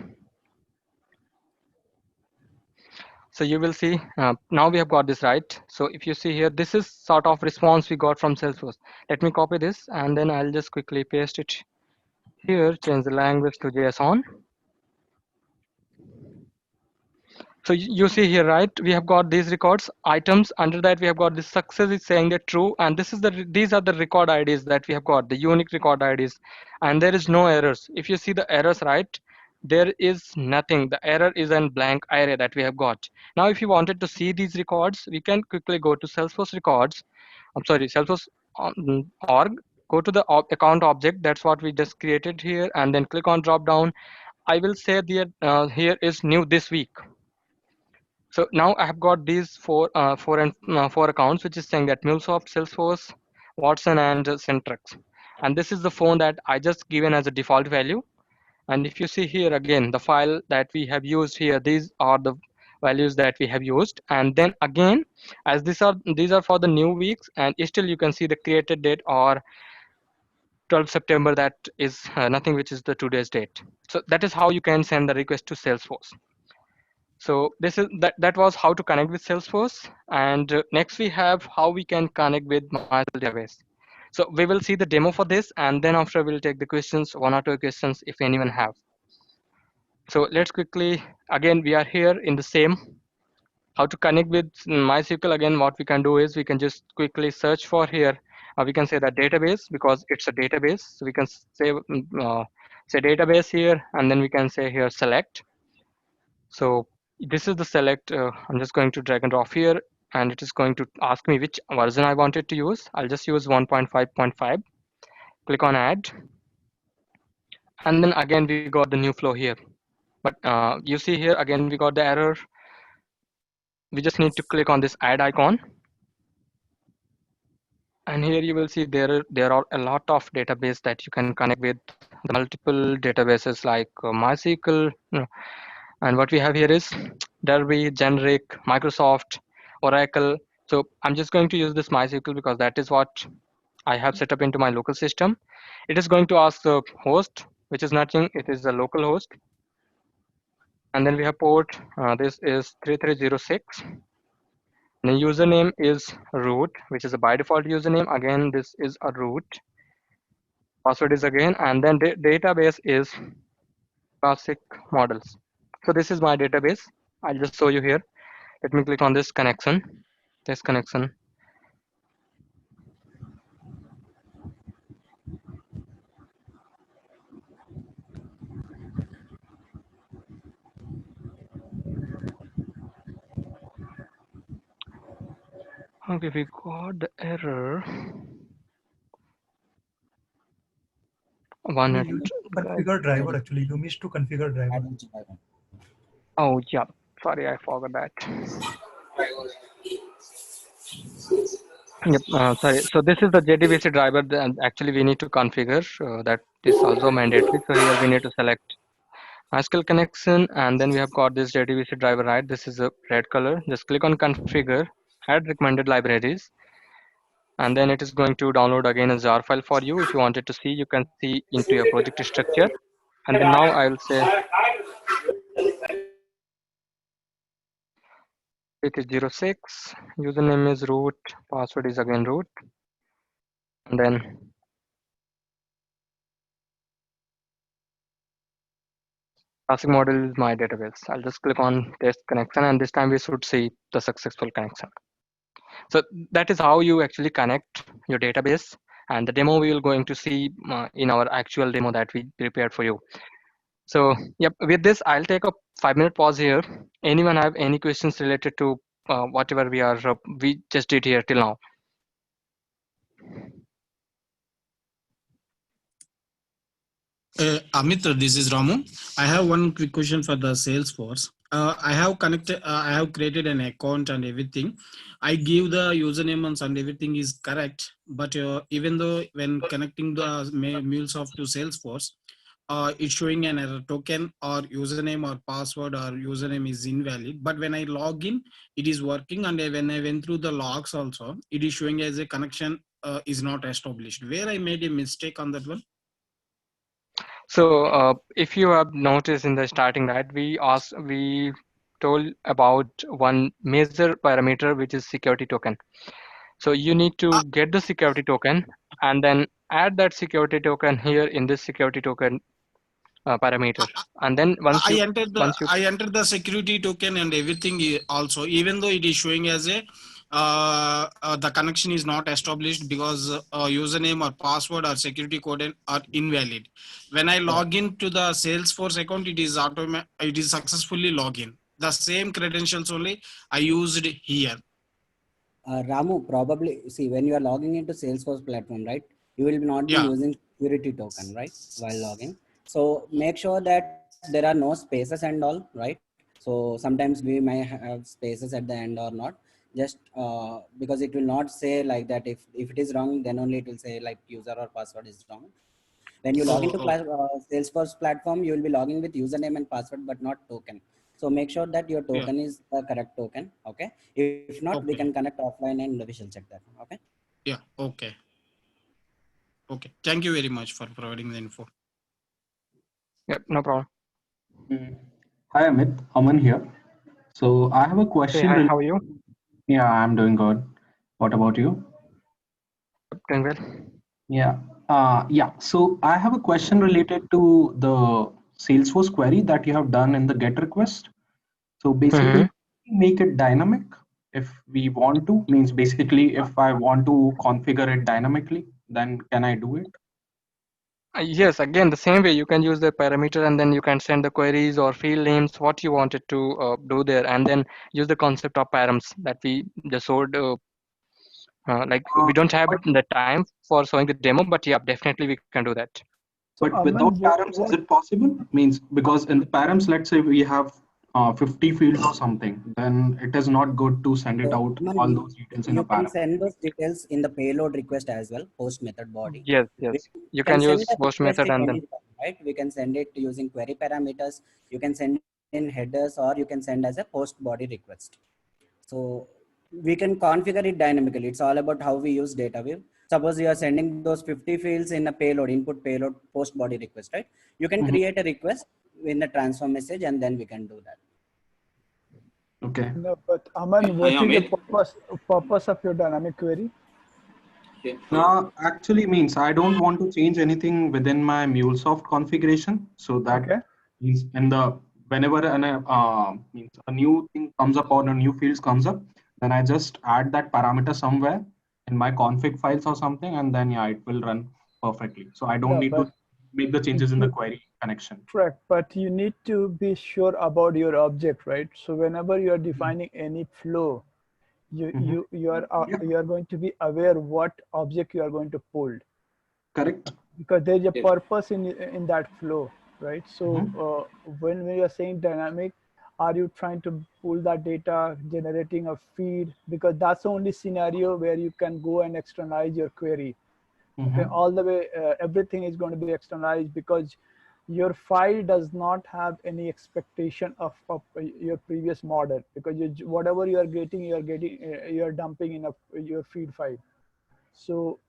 so you will see now we have got this right. So if you see here, this is sort of response we got from Salesforce. Let me copy this and then I'll just quickly paste it here, change the language to JSON. So you see here, right? We have got these records items. Under that, we have got this success is saying that true, and these are the record IDs that we have got, the unique record IDs, and there is no errors. If you see the errors, right, there is nothing. The error is a blank array that we have got. Now, if you wanted to see these records, we can quickly go to Salesforce records. I'm sorry, Salesforce org. Go to the account object. That's what we just created here, and then click on drop down. I will say that here is new this week. So now I have got these four accounts, which is saying that MuleSoft, Salesforce, Watson, and Centrex. And this is the phone that I just given as a default value. And if you see here again, the file that we have used here, these are the values that we have used. And then again, as these are for the new weeks, and still you can see the created date or 12 September, that is nothing, which is the today's date. So that is how you can send the request to Salesforce. So this is that was how to connect with Salesforce. And next we have how we can connect with MySQL database. So we will see the demo for this, and then after we'll take the questions, one or two questions if anyone have. So let's quickly, again, we are here in the same, how to connect with MySQL. Again, what we can do is we can just quickly search for here. We can say that database because it's a database. So we can say database here, and then we can say here select. So this is the select. I'm just going to drag and drop here. and it is going to ask me which version I wanted to use. I'll just use 1.5.5. Click on add. And then again, we got the new flow here. But you see here, again, we got the error. We just need to click on this add icon. And here you will see there are a lot of database that you can connect with, the multiple databases like MySQL. And what we have here is Derby, Generic, Microsoft, Oracle. So I'm just going to use this MySQL because that is what I have set up into my local system. It is going to ask the host, which is nothing. It is the local host. And then we have port. This is 3306. The username is root, which is a by default username. Again, this is a root. Password is again, and then the database is classic models. So this is my database. I'll just show you here. Let me click on this connection. This connection. Okay, we got the error. One No, minute. you configure driver actually. You missed to configure driver. Oh yeah, sorry, I forgot that. Yep, sorry. So this is the JDBC driver that actually we need to configure. That is also mandatory. So here we need to select MySQL connection, and then we have got this JDBC driver, right? This is a red color. Just click on configure, add recommended libraries, and then it is going to download again a jar file for you. If you wanted to see, you can see into your project structure. And then now I will say it is 06, username is root, password is again root, and then classic model is my database. I'll just click on test connection, and this time we should see the successful connection. So that is how you actually connect your database, and the demo we will going to see in our actual demo that we prepared for you. So yep, with this I'll take a 5-minute pause here. Anyone have any questions related to whatever we just did here till now? Amit, this is Ramu. I have one quick question for the Salesforce. I have created an account and everything. I give the username and everything is correct. But even though when connecting the MuleSoft to Salesforce, it's showing an error token or username or password or username is invalid. But when I log in, it is working. And when I went through the logs also, it is showing as a connection is not established. Where I made a mistake on that one? So if you have noticed in the starting, right, we told about one major parameter, which is security token. So you need to get the security token and then add that security token here in this security token parameter. And then once you I entered the security token and everything also, even though it is showing as a the connection is not established because username or password or security code are invalid. When I log in to the Salesforce account, it is successfully login. The same credentials only I used here. Ramu, probably see when you are logging into Salesforce platform, right? You will not be using security token, right? While logging. So make sure that there are no spaces and all, right? So sometimes we may have spaces at the end or not. Just because it will not say like that. If it is wrong, then only it will say like user or password is wrong. When you log into Salesforce platform, you will be logging with username and password, but not token. So make sure that your token is the correct token. Okay. If not, we can connect offline and we shall check that. Okay. Yeah. Okay. Okay. Thank you very much for providing the info. Yep. No problem. Hi Amit, Aman here. So I have a question. Hey, hi, how are you? Yeah, I'm doing good. What about you? Doing well. Yeah. So I have a question related to the Salesforce query that you have done in the GET request. So basically, make it dynamic if we want to. Means basically, if I want to configure it dynamically, then can I do it? Yes, again, the same way you can use the parameter and then you can send the queries or field names, what you wanted to do there, and then use the concept of params that we just showed. Like we don't have But, the time for showing the demo, but yeah, definitely we can do that. So but without Aman, params, is it possible? Means because in the params, let's say we have 50 fields or something, then it is not good to send it So, out Aman, all those details in a you can param. send those details in the payload request as well, post method body. Yes, We yes. You can can send use the post request method in and any then form, right? We can send it using query parameters. You can send in headers, or you can send as a post body request. So we can configure it dynamically. It's all about how we use DataWeave. Suppose you are sending those 50 fields in a payload, input payload, post body request, right? You can create a request in the transform message, and then we can do that. Okay. no, but Aman, what is the purpose of your dynamic query? Actually means I don't want to change anything within my MuleSoft configuration. So that Okay. means in the whenever means a new thing comes up or a new fields comes up, then I just add that parameter somewhere in my config files or something, and then yeah, it will run perfectly. So I don't No, need but to make the changes in the you, query connection. correct, but you need to be sure about your object, right? So whenever you are defining any flow, you are going to be aware what object you are going to pull, Correct. because there is a purpose in that flow, right? So when we are saying dynamic, are you trying to pull that data, generating a feed? Because that's the only scenario where you can go and externalize your query. Okay, all the way, everything is going to be externalized, because your file does not have any expectation of your previous model, because whatever you are getting, you are dumping in your feed file. So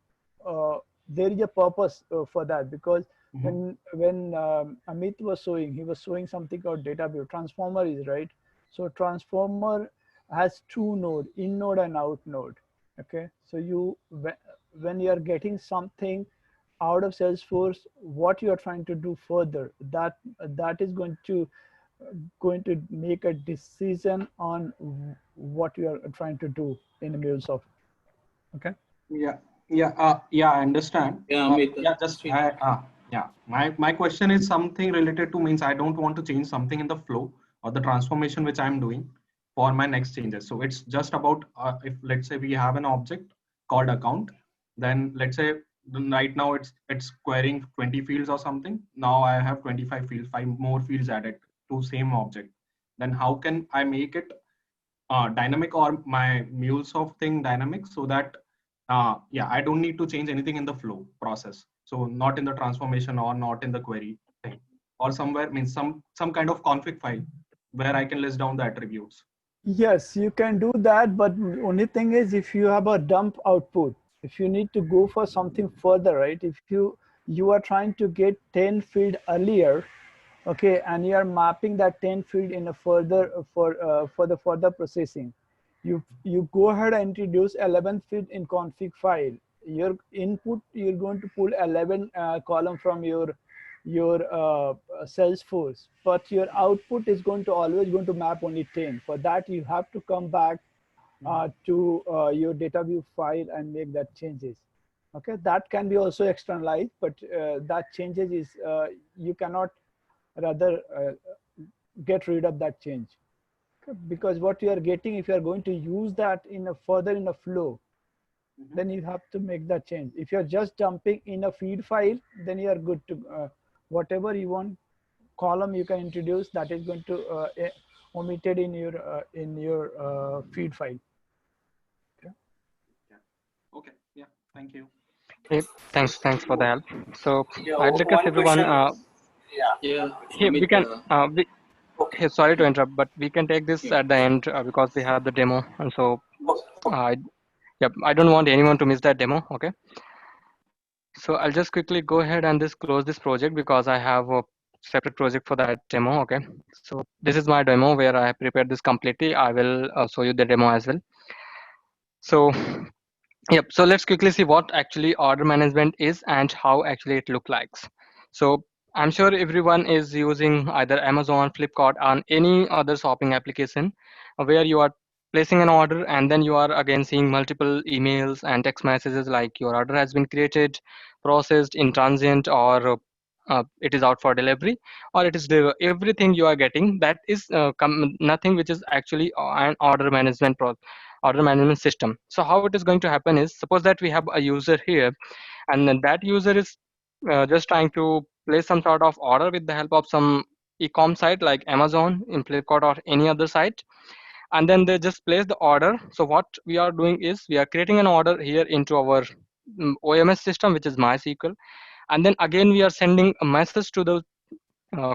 there is a purpose for that, because when Amit was showing, he was showing something called data view. Transformer is right. So transformer has two node, in node and out node. Okay, so when you are getting something out of Salesforce, what you are trying to do further, that is going to make a decision on what you are trying to do in MuleSoft. Okay. Yeah, I understand. Yeah, my question is something related to means I don't want to change something in the flow or the transformation which I'm doing for my next changes. So it's just about if let's say we have an object called account, then let's say right now it's querying 20 fields or something. Now I have 25 fields, 5 more fields added to same object. Then how can I make it dynamic or my MuleSoft thing dynamic, so that yeah, I don't need to change anything in the flow process. So not in the transformation or not in the query thing, or somewhere means some kind of config file where I can list down the attributes. Yes, you can do that, but only thing is, if you have a dump output, if you need to go for something further, right? If you are trying to get 10 field earlier, okay, and you are mapping that 10 field in a further for the further processing, you go ahead and introduce 11 field in config file. Your input, you're going to pull 11 column from your Salesforce, but your output is always going to map only 10. For that, you have to come back to your data view file and make that changes. Okay, that can be also externalized, but that changes is you cannot rather get rid of that change. Okay? Because what you are getting, if you are going to use that in a further in a flow, then you have to make that change. If you're just dumping in a feed file, then you are good to whatever you want column you can introduce, that is going to omitted in your feed file. Okay, yeah, thank you. hey, thanks for the help. So Yeah, I'd request one everyone. question. Yeah, Hey, we Amit. can. Okay. Hey, sorry to interrupt, but we can take this Yeah. at the end because we have the demo, and so Okay. yep, I don't want anyone to miss that demo. Okay. So I'll just quickly go ahead and just close this project because I have a separate project for that demo. Okay. So this is my demo where I have prepared this completely. I will show you the demo as well. So yep. So let's quickly see what actually order management is and how actually it looks like. So I'm sure everyone is using either Amazon, Flipkart, or any other shopping application where you are placing an order and then you are again seeing multiple emails and text messages like your order has been created, processed, in transient, or it is out for delivery, or it is everything you are getting. That is nothing which is actually an order management system. So how it is going to happen is, suppose that we have a user here, and then that user is just trying to place some sort of order with the help of some e-com site like Amazon, Flipkart, or any other site, and then they just place the order. So what we are doing is we are creating an order here into our OMS system, which is MySQL, and then again we are sending a message to the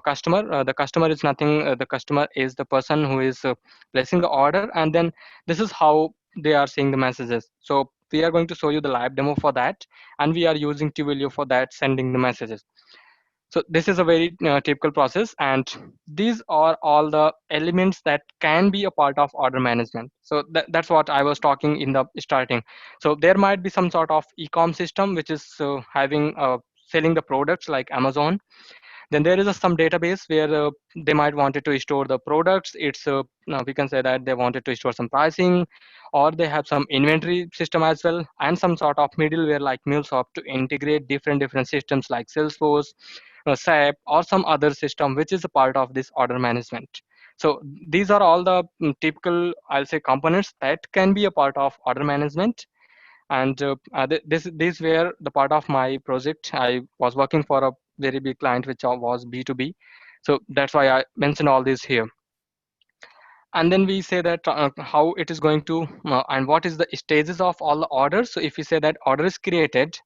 customer. The customer is nothing. The customer is the person who is placing the order, and then this is how they are seeing the messages. So we are going to show you the live demo for that, and we are using Twilio for that, sending the messages. So this is a very typical process, and these are all the elements that can be a part of order management. So that's what I was talking in the starting. So there might be some sort of e-com system which is having selling the products like Amazon. Then there is some database where they might wanted to store the products. It's we can say that they wanted to store some pricing, or they have some inventory system as well, and some sort of middleware like MuleSoft to integrate different systems like Salesforce, SAP, or some other system which is a part of this order management. So these are all the typical, I'll say, components that can be a part of order management. And this were the part of my project. I was working for a very big client which was B2B, so that's why I mentioned all this here. And then we say that how it is going to and what is the stages of all the orders. So if we say that order is created,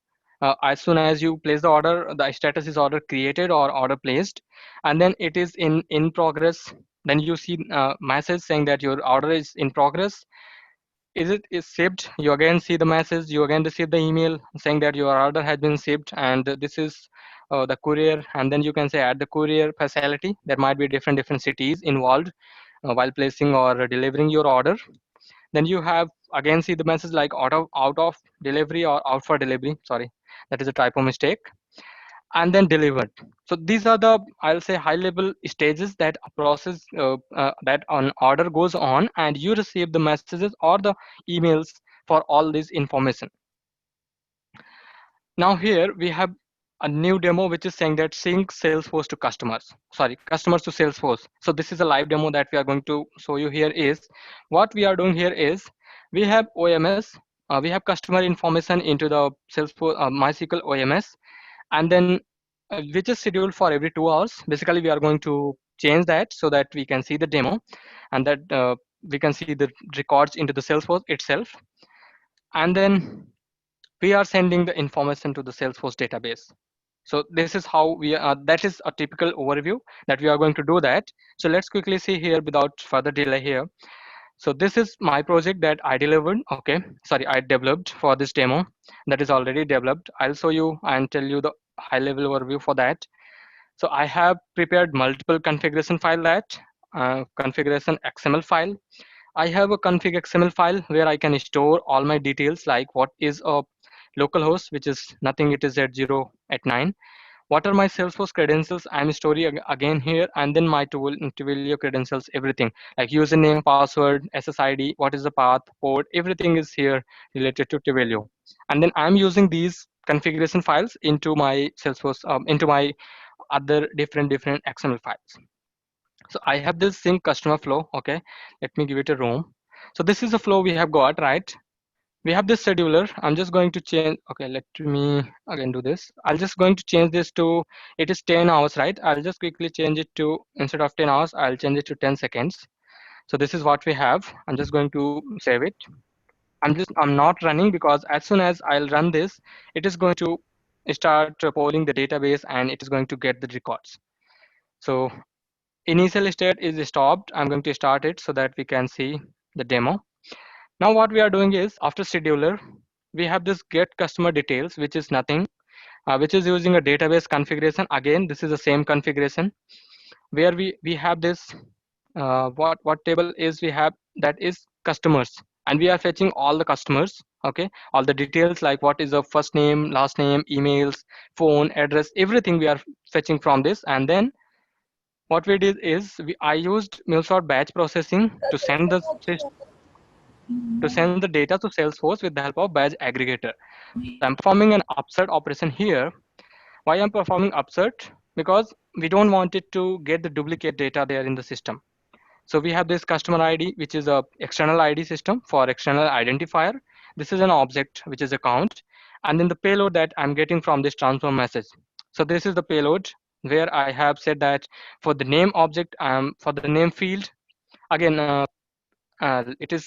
as soon as you place the order, the status is order created or order placed, and then it is in progress. Then you see message saying that your order is in progress. Is shipped, you again see the message, you again receive the email saying that your order has been shipped, and this is the courier. And then you can say at the courier facility, there might be different cities involved while placing or delivering your order. Then you have again see the message like out of delivery or out for delivery, sorry, that is a typo mistake, and then delivered. So these are the, I'll say, high level stages that a process that an order goes on, and you receive the messages or the emails for all this information. Now here we have a new demo which is saying that sync Salesforce to customers, sorry, customers to Salesforce. So this is a live demo that we are going to show you here. Is what we are doing here is we have OMS, we have customer information into the Salesforce MySQL OMS, and then which is scheduled for every 2 hours. Basically we are going to change that so that we can see the demo, and that we can see the records into the Salesforce itself, and then we are sending the information to the Salesforce database. So this is how we are, that is a typical overview that we are going to do that. So let's quickly see here without further delay here. So this is my project that I delivered. Okay, sorry, I developed for this demo that is already developed. I'll show you and tell you the high level overview for that. So I have prepared multiple configuration file, that configuration XML file. I have a config XML file where I can store all my details, like what is a localhost, which is nothing, it is at 0 at 9. What are my Salesforce credentials? I'm storing again here, and then my Twilio credentials, everything like username, password, SSID, what is the path, port, everything is here related to Twilio. And then I'm using these configuration files into my Salesforce, into my other different XML files. So I have this sync customer flow. Okay, let me give it a room. So this is the flow we have got, right? We have this scheduler. I'm just going to change. Okay, let me again do this. I'm just going to change this to, it is 10 hours, right? I'll just quickly change it to, instead of 10 hours, I'll change it to 10 seconds. So this is what we have. I'm just going to save it. I'm not running, because as soon as I'll run this, it is going to start polling the database, and it is going to get the records. So initial state is stopped. I'm going to start it so that we can see the demo. Now what we are doing is, after scheduler, we have this get customer details, which is nothing, which is using a database configuration. Again, this is the same configuration where we have this, what table is we have, that is customers, and we are fetching all the customers. Okay, all the details like what is the first name, last name, emails, phone, address, everything we are fetching from this. And then what we did is I used MuleSoft batch processing to send the to send the data to Salesforce with the help of badge aggregator. So I'm performing an upsert operation here. Why I'm performing upsert? Because we don't want it to get the duplicate data there in the system. So we have this customer ID, which is a external ID system for external identifier. This is an object, which is a count. And then the payload that I'm getting from this transform message. So this is the payload where I have said that for the name object, for the name field, again, it is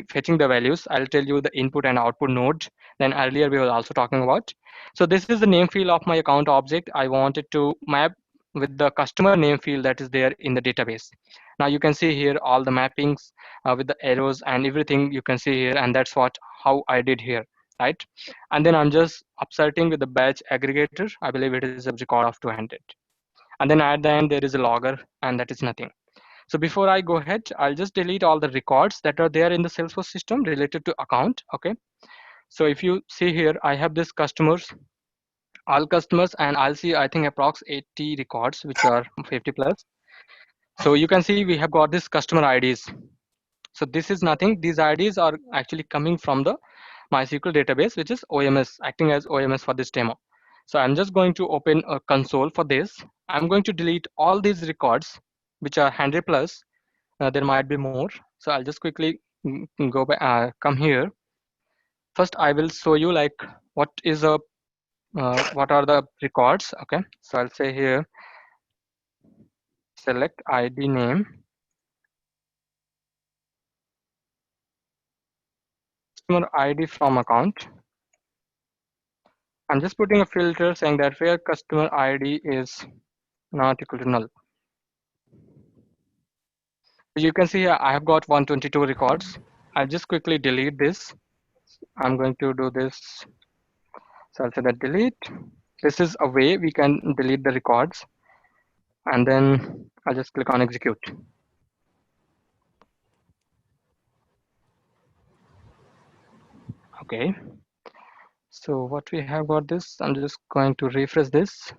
fetching the values. I'll tell you the input and output node. Then earlier we were also talking about. So this is the name field of my account object. I wanted to map with the customer name field that is there in the database. Now you can see here all the mappings with the arrows and everything you can see here, and that's how I did here, right? And then I'm just upserting with the batch aggregator. I believe it is a record of 200. And then at the end there is a logger, and that is nothing. So before I go ahead, I'll just delete all the records that are there in the Salesforce system related to account. Okay. So if you see here, I have this customers, all customers, and I'll see, I think approx 80 records, which are 50 plus. So you can see we have got this customer IDs. So this is nothing. These IDs are actually coming from the MySQL database, which is OMS, acting as OMS for this demo. So I'm just going to open a console for this. I'm going to delete all these records, which are 100 plus. There might be more. So I'll just quickly go back, come here. First, I will show you like what are the records. Okay, so I'll say here, select ID name, customer ID from account. I'm just putting a filter saying that where customer ID is not equal to null. You can see here I have got 122 records. I'll just quickly delete this. I'm going to do this. So I'll say that delete. This is a way we can delete the records. And then I'll just click on execute. Okay. So what we have got this, I'm just going to refresh this.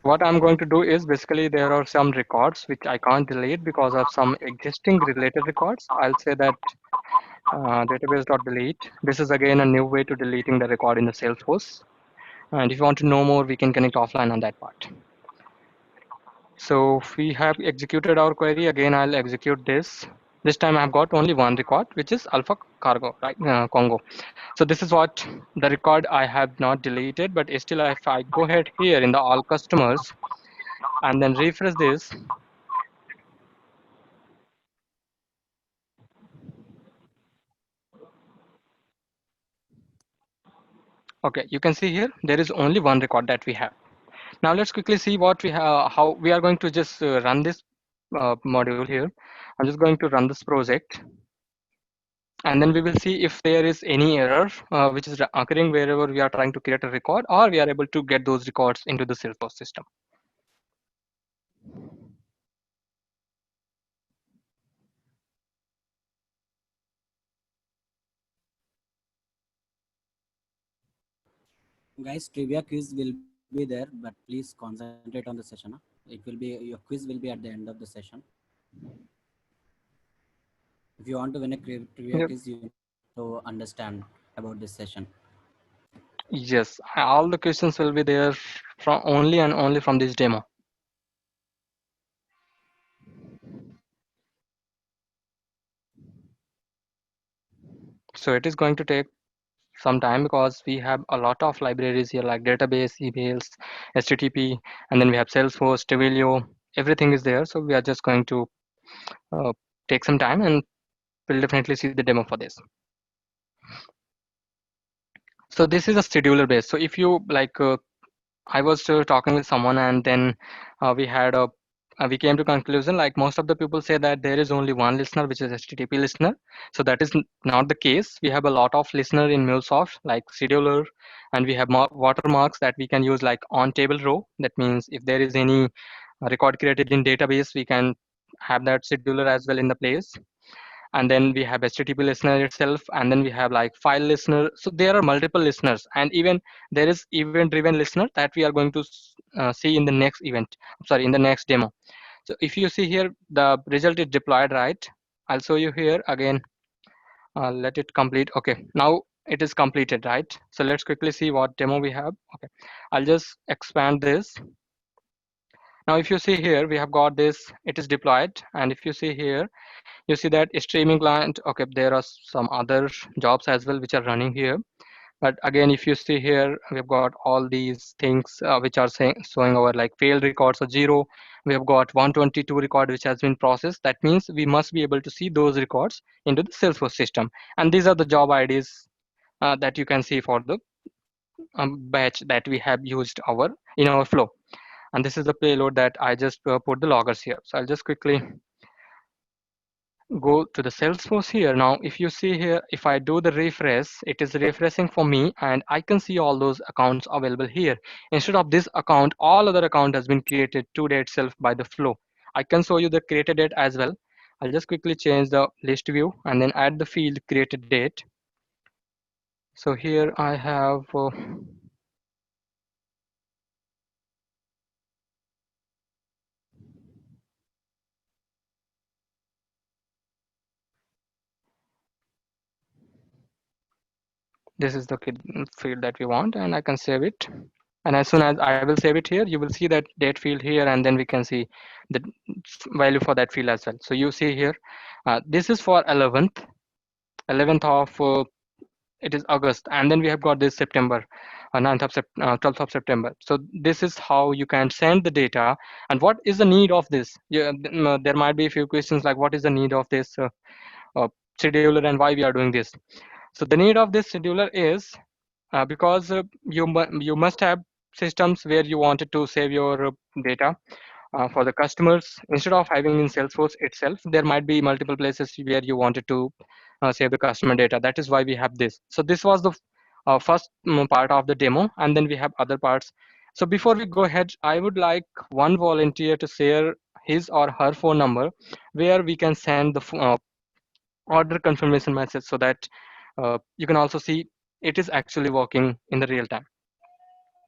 What I'm going to do is basically there are some records which I can't delete because of some existing related records. I'll say that database.delete. This is again a new way to deleting the record in the Salesforce. And if you want to know more, we can connect offline on that part. So we have executed our query. Again, I'll execute this. This time I've got only one record, which is Alpha Cargo, right? Congo. So this is what the record I have not deleted, but still if I go ahead here in the all customers and then refresh this, okay, you can see here there is only one record that we have. Now let's quickly see what we have, how we are going to just run this module here. I'm just going to run this project. And then we will see if there is any error which is occurring wherever we are trying to create a record, or we are able to get those records into the Salesforce system. Guys, trivia quiz will be there, but please concentrate on the session. Huh? It will be, your quiz will be at the end of the session. If you want to win a trivia quiz, you need to understand about this session. Yes, all the questions will be there from only and only from this demo. So it is going to take some time because we have a lot of libraries here like database, emails, HTTP, and then we have Salesforce, Twilio, everything is there. So we are just going to take some time, and we'll definitely see the demo for this. So this is a scheduler base. So if you like, I was talking with someone, and then we came to conclusion like most of the people say that there is only one listener, which is HTTP listener. So that is not the case. We have a lot of listener in MuleSoft like scheduler, and we have watermarks that we can use like on table row. That means if there is any record created in database, we can have that scheduler as well in the place. And then we have HTTP listener itself, and then we have like file listener. So there are multiple listeners, and even there is event driven listener that we are going to see in the next event, sorry, in the next demo. So if you see here, the result is deployed, right? I'll show you here again. Let it complete. Okay, now it is completed, right? So let's quickly see what demo we have. Okay, I'll just expand this. Now if you see here, we have got this, it is deployed. And if you see here, you see that streaming client. Okay, there are some other jobs as well which are running here. But again, if you see here, we've got all these things which are showing our like failed records or 0. We have got 122 record which has been processed. That means we must be able to see those records into the Salesforce system. And these are the job IDs that you can see for the batch that we have used in our flow. And this is the payload that I just put the loggers here. So I'll just quickly go to the Salesforce here. Now, if you see here, if I do the refresh, it is refreshing for me and I can see all those accounts available here. Instead of this account, all other account has been created today itself by the flow. I can show you the created date as well. I'll just quickly change the list view and then add the field created date. So here I have this is the field that we want, and I can save it. And as soon as I will save it here, you will see that date field here, and then we can see the value for that field as well. So you see here, this is for 11th of it is August, and then we have got this September, 9th of 12th of September. So this is how you can send the data. And what is the need of this? There might be a few questions like, what is the need of this scheduler and why we are doing this? So the need of this scheduler is because you must have systems where you wanted to save your data for the customers. Instead of having in Salesforce itself, there might be multiple places where you wanted to save the customer data. That is why we have this. So this was the first part of the demo, and then we have other parts. So before we go ahead, I would like one volunteer to share his or her phone number where we can send the order confirmation message so that you can also see it is actually working in the real time.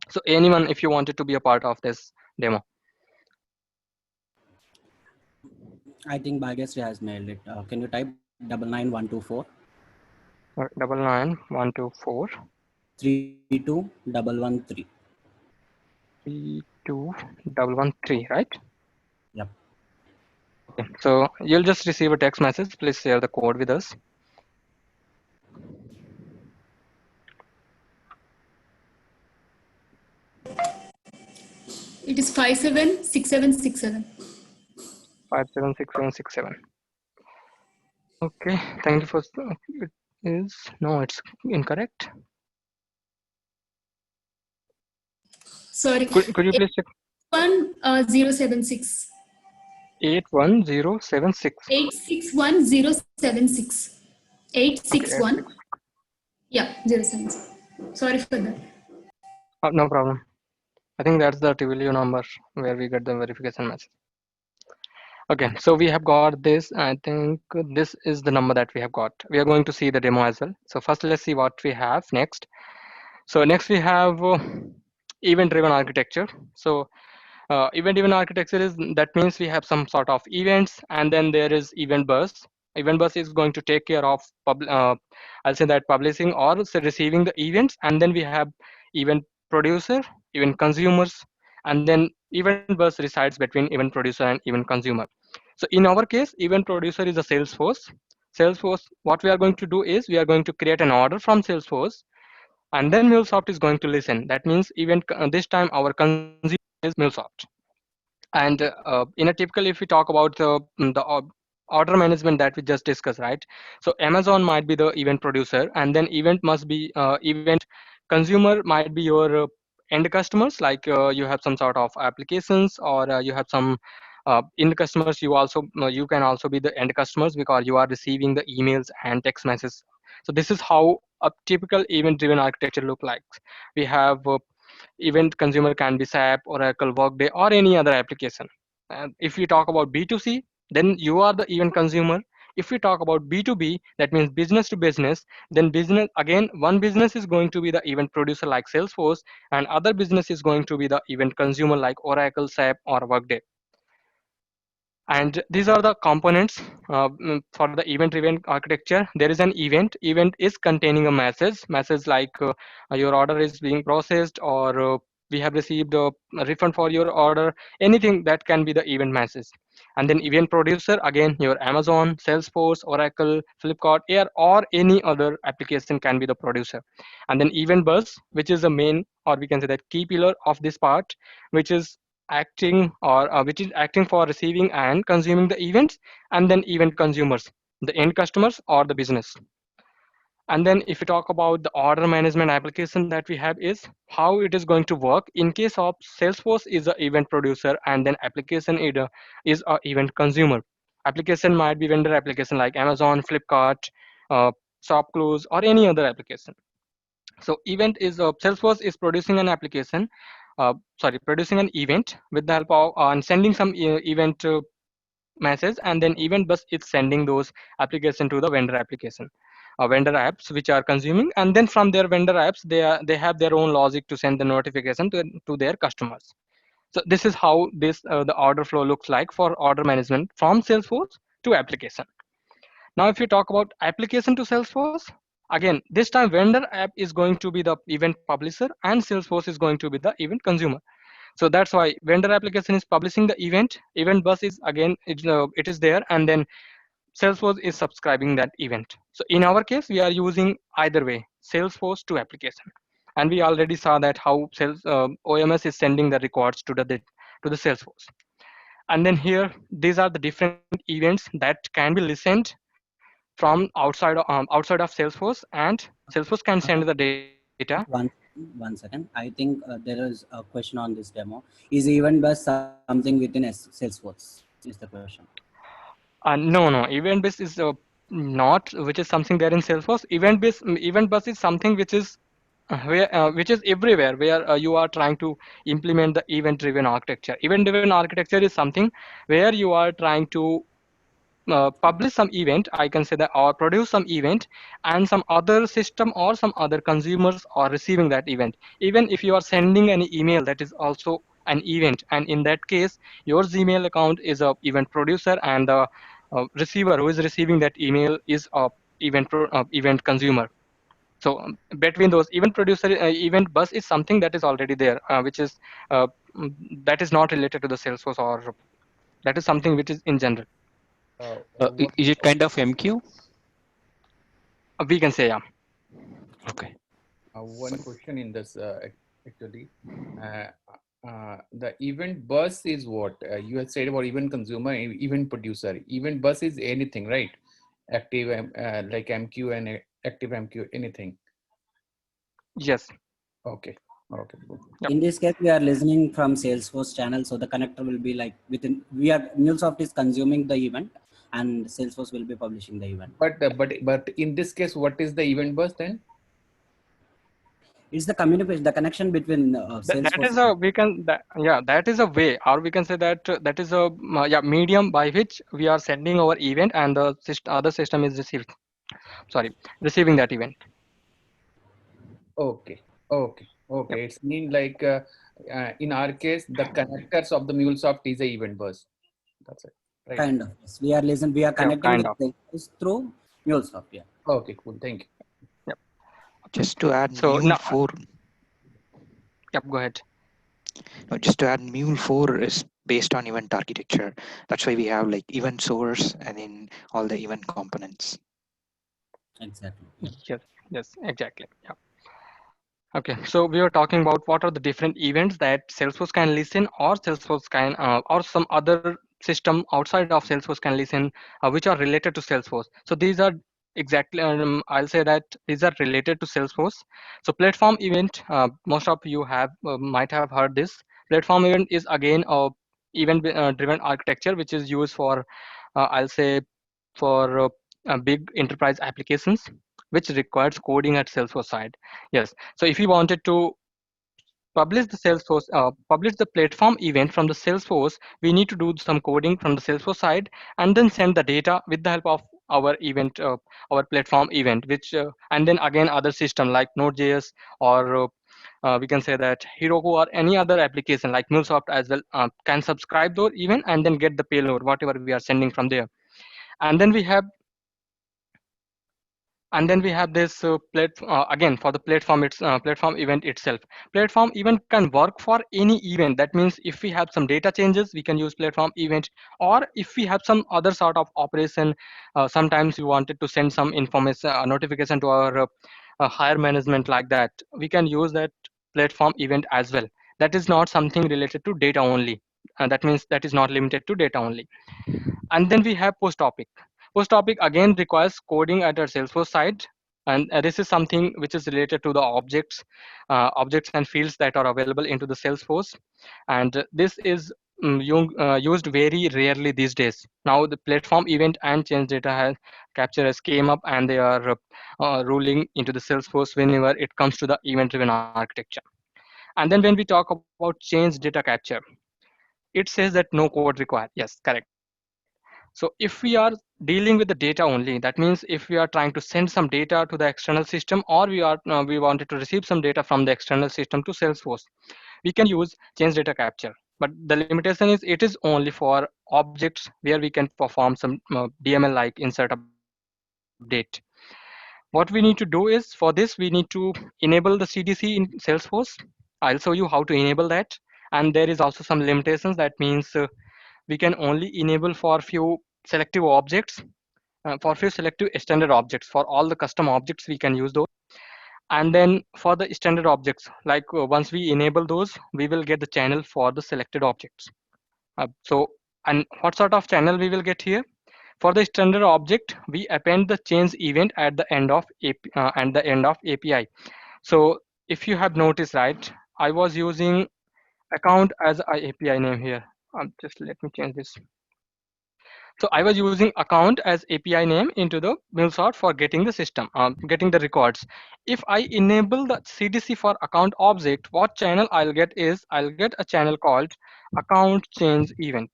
So anyone, if you wanted to be a part of this demo. I think Bhagyasri has mailed it. Can you type 99124 99124 32113 32113, right? Yep. Okay. So you'll just receive a text message. Please share the code with us. It is 576767. 576767. Okay, thank you for it is no, it's incorrect. Sorry. Could you please check? 81076. 81076. 861076. 861. Okay, Yeah, 076. Sorry for that. no problem. I think that's the TWU number where we get the verification message. Okay, so we have got this. I think this is the number that we have got. We are going to see the demo as well. So first, let's see what we have next. So next we have event-driven architecture. So event-driven architecture is, that means we have some sort of events, and then there is event bus. Event bus is going to take care of I'll say that publishing or receiving the events, and then we have event producer, event consumers, and then event bus resides between event producer and event consumer. So in our case, event producer is a Salesforce. Salesforce, what we are going to do is we are going to create an order from Salesforce, and then MuleSoft is going to listen. That means event this time our consumer is MuleSoft. And in a typical, if we talk about the order management that we just discussed, right? So Amazon might be the event producer, and then event must be event consumer might be your end customers, like you have some sort of applications, or you have some end customers. You can also be the end customers because you are receiving the emails and text messages. So this is how a typical event-driven architecture look like. We have event consumer can be SAP, Oracle, Workday, or any other application. And if you talk about B2C, then you are the event consumer. If we talk about B2B, that means business to business, then business, again, one business is going to be the event producer like Salesforce, and other business is going to be the event consumer like Oracle, SAP, or Workday. And these are the components for the event-driven architecture. There is an event. Event is containing a message like your order is being processed, or we have received a refund for your order, anything that can be the event message. And then event producer, again, your Amazon, Salesforce, Oracle, Flipkart, or any other application can be the producer. And then event bus, which is the main, or we can say that key pillar of this part, which is acting which is acting for receiving and consuming the events. And then event consumers, the end customers or the business. And then if you talk about the order management application that we have, is how it is going to work in case of Salesforce is a event producer, and then application is a event consumer. Application might be vendor application like Amazon, Flipkart, ShopClose, or any other application. So event is Salesforce is producing an application, producing an event with the help of and sending some event message, and then event bus is sending those application to the vendor application, vendor apps which are consuming, and then from their vendor apps they have their own logic to send the notification to their customers. So this is how this the order flow looks like for order management from Salesforce to application. Now, if you talk about application to Salesforce, again, this time vendor app is going to be the event publisher and Salesforce is going to be the event consumer. So that's why vendor application is publishing the event. Event bus is again, it is there, and then Salesforce is subscribing that event. So in our case, we are using either way, Salesforce to application. And we already saw that how OMS is sending the records to the Salesforce. And then here, these are the different events that can be listened from outside of Salesforce, and Salesforce can send the data. One second. I think there is a question on this demo. Is event bus something within Salesforce? Is the question. No. Event bus is not, which is something there in Salesforce. Event bus is something which is which is everywhere where you are trying to implement the event-driven architecture. Event-driven architecture is something where you are trying to publish some event, I can say that, or produce some event, and some other system or some other consumers are receiving that event. Even if you are sending an email, that is also an event, and in that case your Gmail account is a event producer, and the receiver who is receiving that email is a event consumer. So between those, event producer event bus is something that is already there, which is that is not related to the Salesforce, or that is something which is in general. Is it kind of MQ? We can say, yeah. Okay. One question in this actually. The event bus is what? You had said about event consumer, event producer. Event bus is anything, right? Active like MQ and active MQ, anything. Yes. Okay. Okay. In this case, we are listening from Salesforce channel, so the connector will be like within. MuleSoft is consuming the event, and Salesforce will be publishing the event. But in this case, what is the event bus then? It's the communication, the connection between Salesforce. That is a that is a way, or we can say that that is a medium by which we are sending our event, and the other system is receiving that event. Okay. It's mean like in our case, the connectors of the MuleSoft is a event bus. That's it. Right? Kind of. Yes. We are connecting with Salesforce through MuleSoft. Yeah. Okay. Cool. Thank you. Just to add Mule 4. Yep, go ahead. No, just to add, Mule 4 is based on event architecture. That's why we have like event source and then all the event components. Exactly. Yes, exactly. Yeah. Okay, so we were talking about what are the different events that Salesforce can listen, or Salesforce can, or some other system outside of Salesforce can listen, which are related to Salesforce. So these are exactly, I'll say that these are related to Salesforce. So platform event, most of you might have heard this. Platform event is again a event-driven architecture, which is used for, I'll say, for big enterprise applications, which requires coding at Salesforce side. Yes. So if you wanted to publish the platform event from the Salesforce, we need to do some coding from the Salesforce side, and then send the data with the help of our event, our platform event, which and then again other system like Node.js or we can say that Heroku or any other application like MuleSoft as well can subscribe those event and then get the payload whatever we are sending from there. And then we have this again for the platform, it's platform event itself. Platform event can work for any event. That means if we have some data changes, we can use platform event, or if we have some other sort of operation, sometimes we wanted to send some information, notification to our higher management, like that, we can use that platform event as well. That is not something related to data only. That means that is not limited to data only. And then we have post topic. Post topic again requires coding at our Salesforce side, and this is something which is related to the objects and fields that are available into the Salesforce, and this is used very rarely these days. Now the platform event and change data has capture has came up, and they are ruling into the Salesforce whenever it comes to the event driven architecture. And then when we talk about change data capture, it says that no code required. Yes, correct. So if we are dealing with the data only, that means if we are trying to send some data to the external system, or we wanted to receive some data from the external system to Salesforce, we can use change data capture. But the limitation is it is only for objects where we can perform some DML like insert update. What we need to do is, for this we need to enable the CDC in Salesforce. I'll show you how to enable that. And there is also some limitations. That means we can only enable for few selective objects, for few selective standard objects. For all the custom objects we can use those. And then for the standard objects, like once we enable those, we will get the channel for the selected objects. And what sort of channel we will get here? For the standard object, we append the change event at the end of API. So if you have noticed, right, I was using account as a API name here. Just let me change this. So I was using account as API name into the MuleSoft for getting the system, getting the records. If I enable the CDC for account object, what channel I'll get is I'll get a channel called account change event.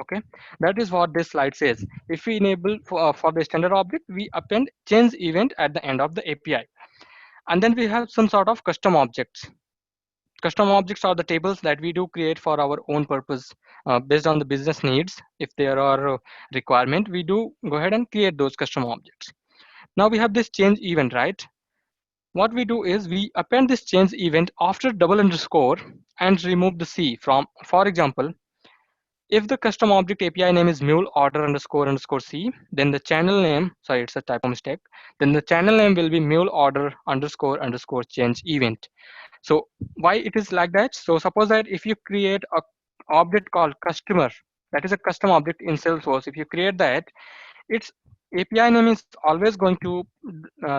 Okay, that is what this slide says. If we enable for the standard object, we append change event at the end of the API. And then we have some sort of custom objects. Custom objects are the tables that we do create for our own purpose based on the business needs. If there are requirement, we do go ahead and create those custom objects. Now we have this change event, right? What we do is we append this change event after double underscore and remove the C from, for example, if the custom object API name is mule order underscore C, then the channel name, sorry, it's a typo mistake, then the channel name will be mule order underscore change event. So why it is like that? So suppose that if you create a object called customer, that is a custom object in Salesforce. If you create that, its API name is always going to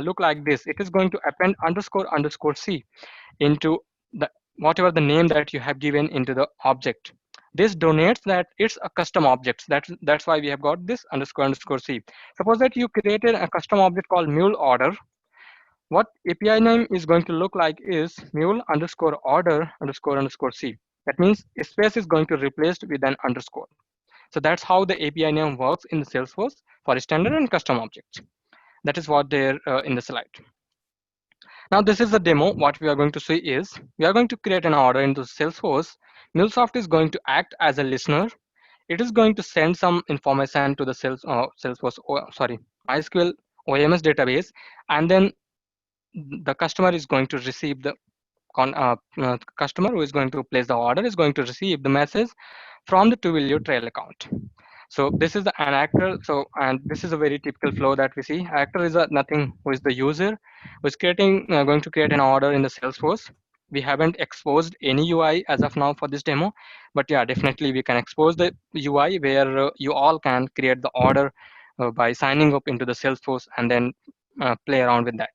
look like this. It is going to append underscore C into the whatever the name that you have given into the object. This donates that it's a custom object. That's why we have got this underscore C. Suppose that you created a custom object called mule order. What API name is going to look like is mule underscore order underscore C. That means a space is going to replace with an underscore. So that's how the API name works in the Salesforce for standard and custom objects. That is what they're in the slide. Now this is the demo. What we are going to see is we are going to create an order into Salesforce. MuleSoft is going to act as a listener. It is going to send some information to the Salesforce, MySQL OMS database, and then the customer is going to receive the customer who is going to place the order is going to receive the message from the Twilio trail account. So this is an actor. So, and this is a very typical flow that we see. Actor is nothing who is the user who is creating, going to create an order in the Salesforce. We haven't exposed any UI as of now for this demo, but yeah, definitely we can expose the UI where you all can create the order by signing up into the Salesforce and then play around with that.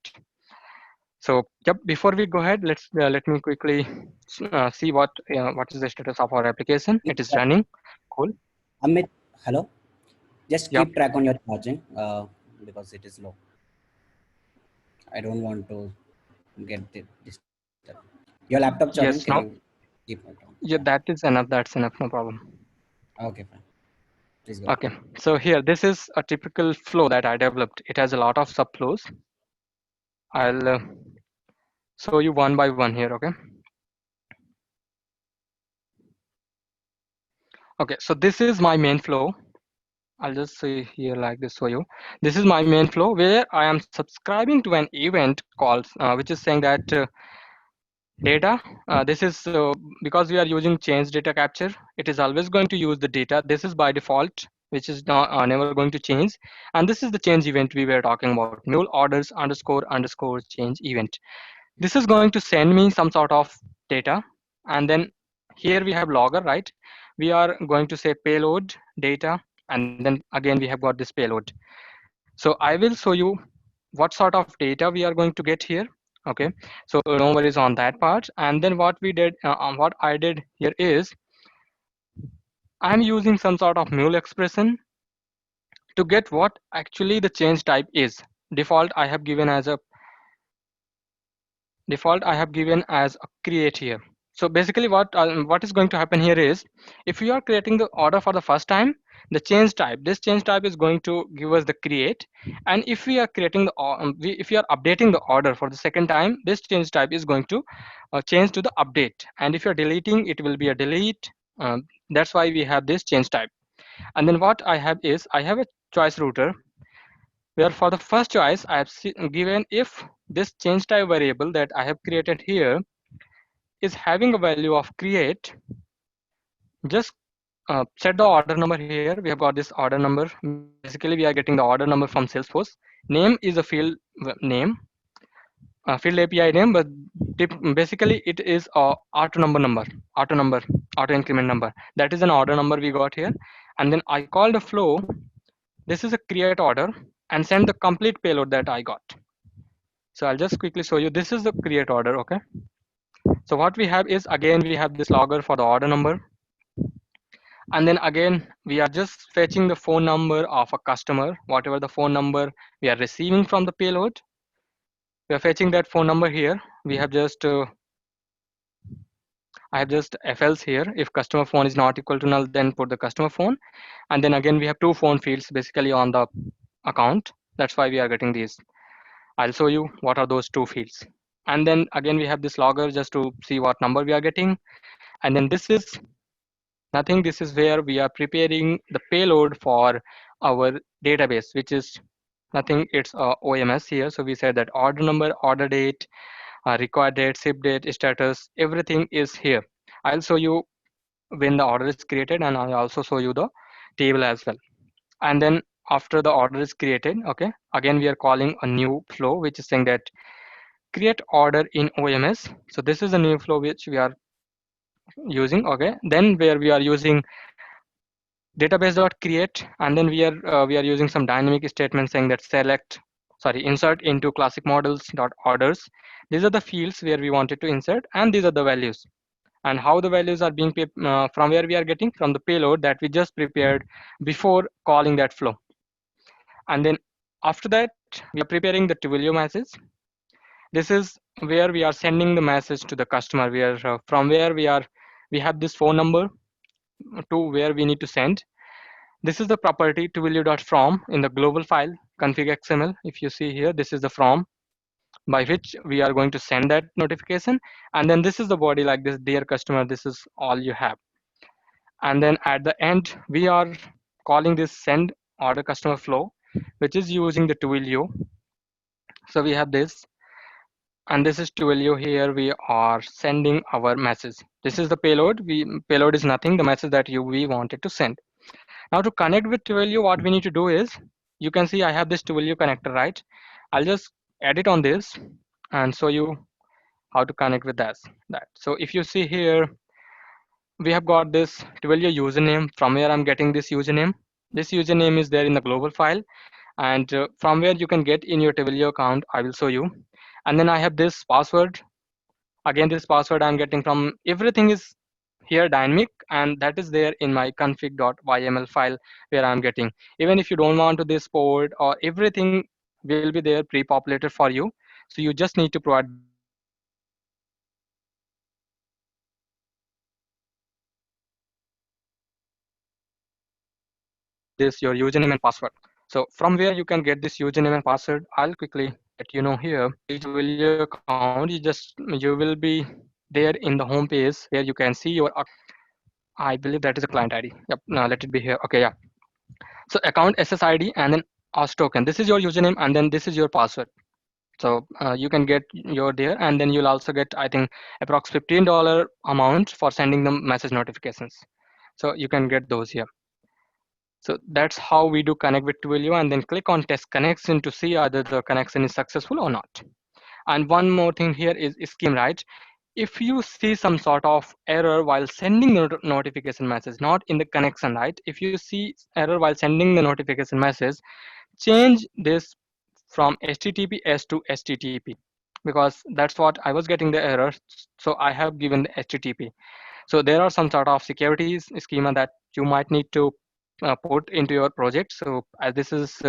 So yep, before we go ahead, let me quickly see what is the status of our application. It is running. Cool. Amit, hello. Just Yep. keep track on your charging because it is low. I don't want to get this. Your laptop charging. Yes. No. Keep it on. Yeah, that is enough. That's enough. No problem. Okay, fine. Please go. Okay, so here, this is a typical flow that I developed. It has a lot of subflows. I'll show you one by one here, okay? Okay, so this is my main flow. I'll just say here like this for you. This is my main flow where I am subscribing to an event called, which is saying that data, this is because we are using change data capture, it is always going to use the data. This is by default, which is not never going to change. And this is the change event we were talking about, mule orders underscore change event. This is going to send me some sort of data. And then here we have logger, right? We are going to say payload data. And then again, we have got this payload. So I will show you what sort of data we are going to get here. Okay, so no worries on that part. And then what we did, what I did here is I'm using some sort of mule expression to get what actually the change type is. Default I have given as a create here. So basically what is going to happen here is, if you are creating the order for the first time, the change type, this change type is going to give us the create. And if we are creating the if you are updating the order for the second time, this change type is going to change to the update. And if you're deleting, it will be a delete. That's why we have this change type. And then what I have is, I have a choice router where for the first choice I have given if this change type variable that I have created here is having a value of create, just set the order number here. We have got this order number. Basically, we are getting the order number from Salesforce. Name is a field name, field API name, but basically it is a auto increment number. That is an order number we got here. And then I call the flow. This is a create order and send the complete payload that I got. So I'll just quickly show you. This is the create order, okay? So what we have is, again, we have this logger for the order number. And then again, we are just fetching the phone number of a customer, whatever the phone number we are receiving from the payload. We are fetching that phone number here. We have just, I have just FLs here. If customer phone is not equal to null, then put the customer phone. And then again, we have two phone fields basically on the account. That's why we are getting these. I'll show you what are those two fields. And then again, we have this logger just to see what number we are getting. And then this is nothing. This is where we are preparing the payload for our database, which is nothing. It's OMS here. So we said that order number, order date, required date, ship date, status, everything is here. I'll show you when the order is created, and I'll also show you the table as well. And then after the order is created, okay, again, we are calling a new flow, which is saying that create order in OMS. So this is a new flow which we are using, okay. Then where we are using database.create, and then we are using some dynamic statements saying that insert into classic models.orders. These are the fields where we wanted to insert, and these are the values. And how the values are being from where we are getting from the payload that we just prepared before calling that flow. And then after that, we are preparing the Twilio message. This is where we are sending the message to the customer. From where we have this phone number to where we need to send. This is the property twilio.from in the global file config XML. If you see here, this is the from by which we are going to send that notification. And then this is the body like this, dear customer, this is all you have. And then at the end, we are calling this send order customer flow, which is using the Twilio. So we have this, and this is Twilio. Here we are sending our message. This is the payload. Payload is nothing, the message that we wanted to send. Now to connect with Twilio, what we need to do is, you can see I have this Twilio connector, right? I'll just edit on this and show you how to connect with that. So if you see here, we have got this Twilio username. From where I'm getting this username. This username is there in the global file, and from where you can get in your Twilio account, I will show you. And then I have this password. Again, this password I'm getting from, everything is here dynamic, and that is there in my config.yml file where I'm getting. Even if you don't want to this port, or everything will be there pre-populated for you. So you just need to provide this your username and password. So from where you can get this username and password, I'll quickly let you know here. Twilio account, you will be there in the home page where you can see your I believe that is a client ID. Yep, now let it be here. Okay, yeah. So account SSID and then OS token. This is your username and then this is your password. So you can get your there, and then you'll also get, I think, approx $15 amount for sending them message notifications. So you can get those here. So that's how we do connect with Twilio, and then click on test connection to see either the connection is successful or not. And one more thing here is scheme, right? If you see some sort of error while sending the notification message, not in the connection, right? If you see error while sending the notification message, change this from HTTPS to HTTP, because that's what I was getting the error. So I have given the HTTP. So there are some sort of security schema that you might need to put into your project. So as this is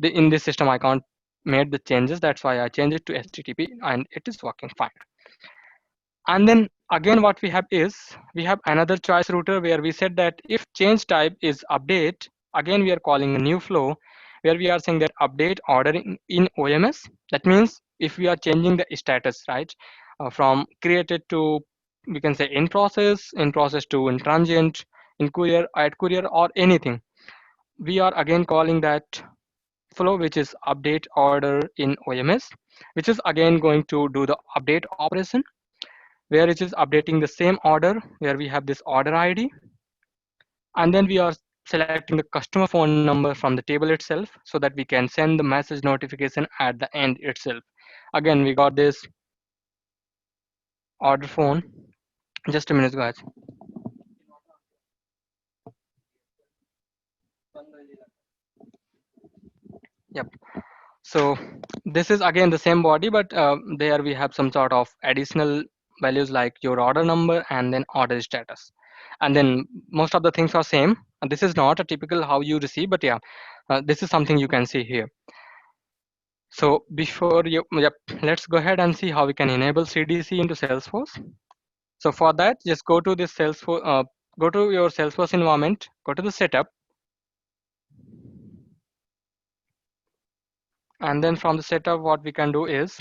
in this system, I can't made the changes. That's why I changed it to HTTP, and it is working fine. And then again, what we have is we have another choice router where we said that if change type is update, again we are calling a new flow where we are saying that update order in OMS. That means if we are changing the status, right, from created to, we can say in process to in transient, in courier, at courier, or anything, we are again calling that flow, which is update order in OMS, which is again going to do the update operation, where it is updating the same order where we have this order ID, and then we are selecting the customer phone number from the table itself so that we can send the message notification at the end itself. Again, we got this order phone. Just a minute, guys. Yep. So this is again the same body, but there we have some sort of additional values like your order number and then order status. And then most of the things are same. And this is not a typical how you receive, but yeah, this is something you can see here. So before you, yep, let's go ahead and see how we can enable CDC into Salesforce. So for that, just go to this Salesforce, go to your Salesforce environment, go to the setup. And then from the setup, what we can do is,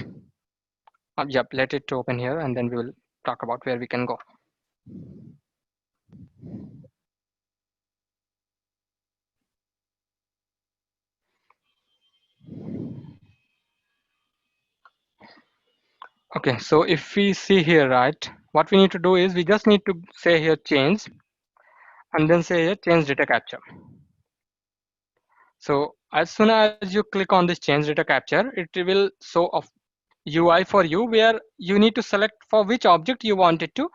yep, let it open here, and then we will talk about where we can go. Okay, so if we see here, right, what we need to do is we just need to say here change, and then say here change data capture. So as soon as you click on this change data capture, it will show a UI for you where you need to select for which object you wanted to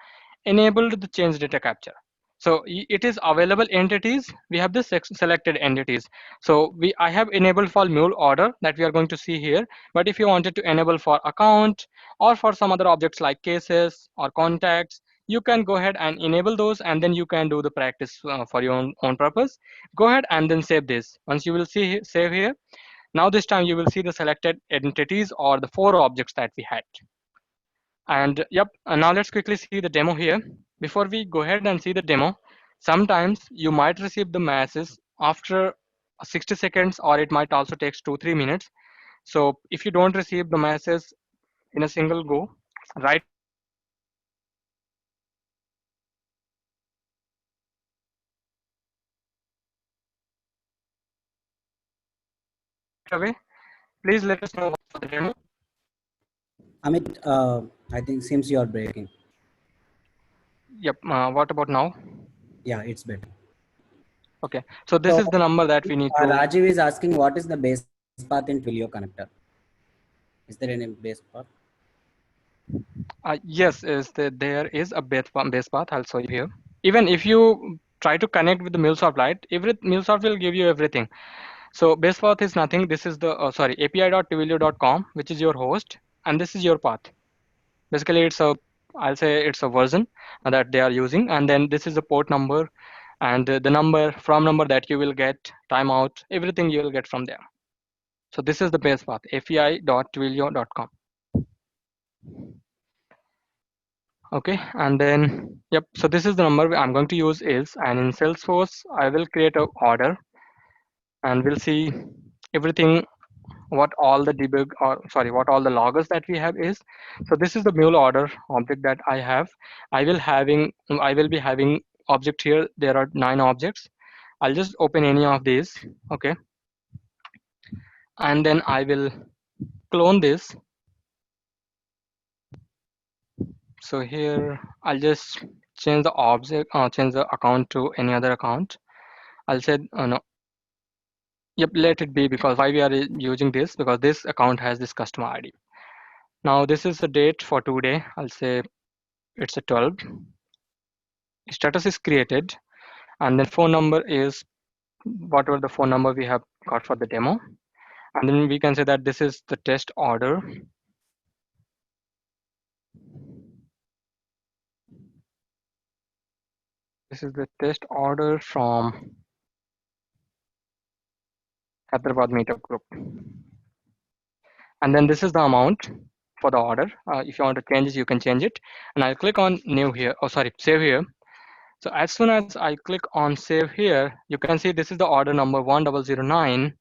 enable the change data capture. So it is available entities. We have the selected entities. So I have enabled for mule order that we are going to see here. But if you wanted to enable for account or for some other objects like cases or contacts, you can go ahead and enable those, and then you can do the practice for your own purpose. Go ahead and then save this. Once you will see save here, now this time you will see the selected entities or the 4 objects that we had. And yep, now let's quickly see the demo here. Before we go ahead and see the demo, sometimes you might receive the message after 60 seconds, or it might also take 2-3 minutes. So if you don't receive the message in a single go, right away, please let us know for the demo. Amit, I think seems you are breaking. Yep. What about now? Yeah, it's better. Okay. So this is the number that we need to. Rajiv is asking what is the base path in Twilio connector? Is there any base path? Yes, there is a base path. I'll show you here. Even if you try to connect with the MuleSoft Lite, MuleSoft will give you everything. So base path is nothing. This is the api.twilio.com, which is your host, and this is your path. Basically, I'll say it's a version that they are using, and then this is the port number, and the number that you will get, timeout, everything you will get from there. So this is the base path, api.twilio.com. Okay, and then yep, so this is the number I'm going to use is, and in Salesforce I will create an order and we'll see everything, what all the debug, or sorry, what all the loggers that we have is. So this is the mule order object that I have. I will be having object here. There are 9 objects. I'll just open any of these. Okay. And then I will clone this. So here I'll just change the object, change the account to any other account. I'll say no. Yep, let it be, because why we are using this, because this account has this customer ID. Now this is the date for today. I'll say it's a 12. Status is created, and then phone number is whatever the phone number we have got for the demo. And then we can say that this is the test order. This is the test order from Hyderabad Meetup Group. And then this is the amount for the order. If you want to change it, you can change it. And I'll click on new here. Oh, sorry, save here. So as soon as I click on save here, you can see this is the order number 1009.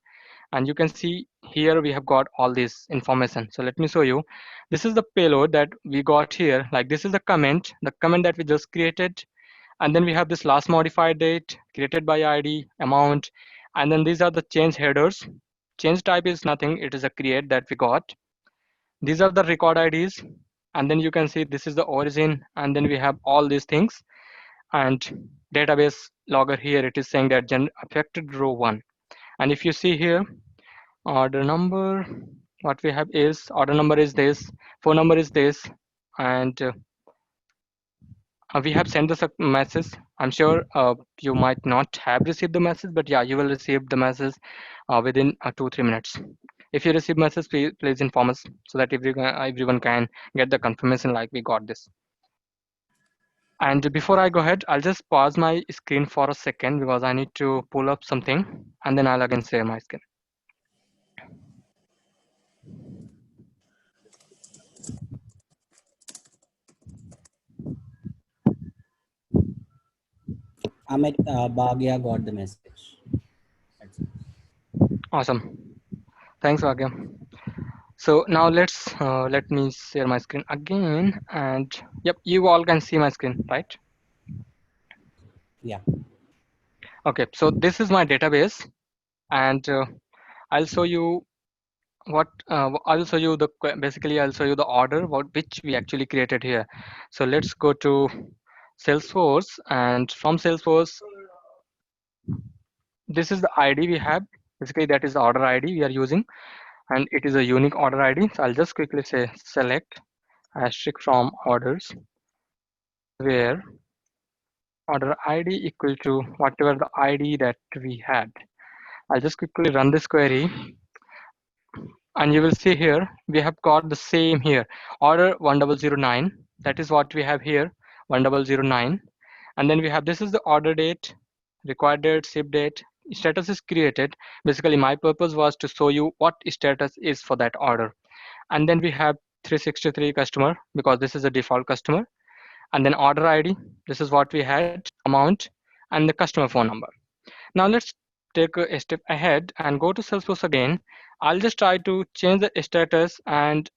And you can see here we have got all this information. So let me show you. This is the payload that we got here. Like this is the comment that we just created. And then we have this last modified date, created by ID, amount. And then these are the change headers. Change type is nothing. It is a create that we got. These are the record IDs. And then you can see this is the origin. And then we have all these things. And database logger here, it is saying that affected row 1. And if you see here, order number, what we have is order number is this, phone number is this, and we have sent this a message. I'm sure you might not have received the message, but yeah, you will receive the message within 2-3 minutes. If you receive message, please inform us so that everyone can get the confirmation like we got this. And before I go ahead, I'll just pause my screen for a second because I need to pull up something, and then I'll again share my screen. Amit Bhagia got the message. Awesome. Thanks, Bhagia. So now let me share my screen again, and yep, you all can see my screen, right? Yeah. Okay, so this is my database, and I'll show you what I'll show you the basically I'll show you the order which we actually created here. So let's go to Salesforce, and from Salesforce, this is the ID we have. Basically, that is the order ID we are using, and it is a unique order ID. So I'll just quickly say select asterisk from orders, where order ID equal to whatever the ID that we had. I'll just quickly run this query, and you will see here we have got the same here, order 1009. That is what we have here, 1009. And then we have, this is the order date, required date, ship date, status is created. Basically my purpose was to show you what status is for that order. And then we have 363 customer, because this is a default customer. And then order ID, this is what we had, amount, and the customer phone number. Now let's take a step ahead and go to Salesforce again. I'll just try to change the status, and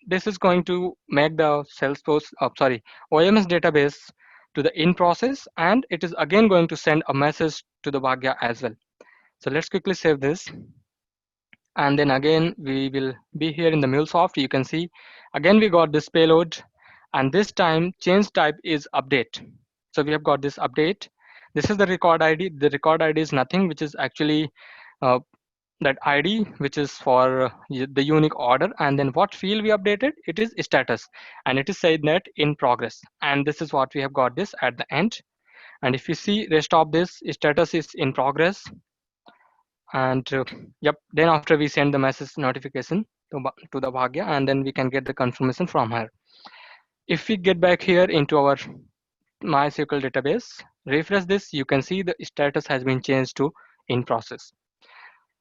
this is going to make the Salesforce, OMS database to the in process, and it is again going to send a message to the Bhagia as well. So let's quickly save this. And then again, we will be here in the MuleSoft. You can see, again, we got this payload, and this time change type is update. So we have got this update. This is the record ID. The record ID is nothing, which is actually that ID, which is for the unique order. And then what field we updated, it is status, and it is said that in progress. And this is what we have got this at the end. And if you see rest of this, status is in progress. And yep, then after we send the message notification to the Bhagia, and then we can get the confirmation from her. If we get back here into our MySQL database, refresh this, you can see the status has been changed to in process.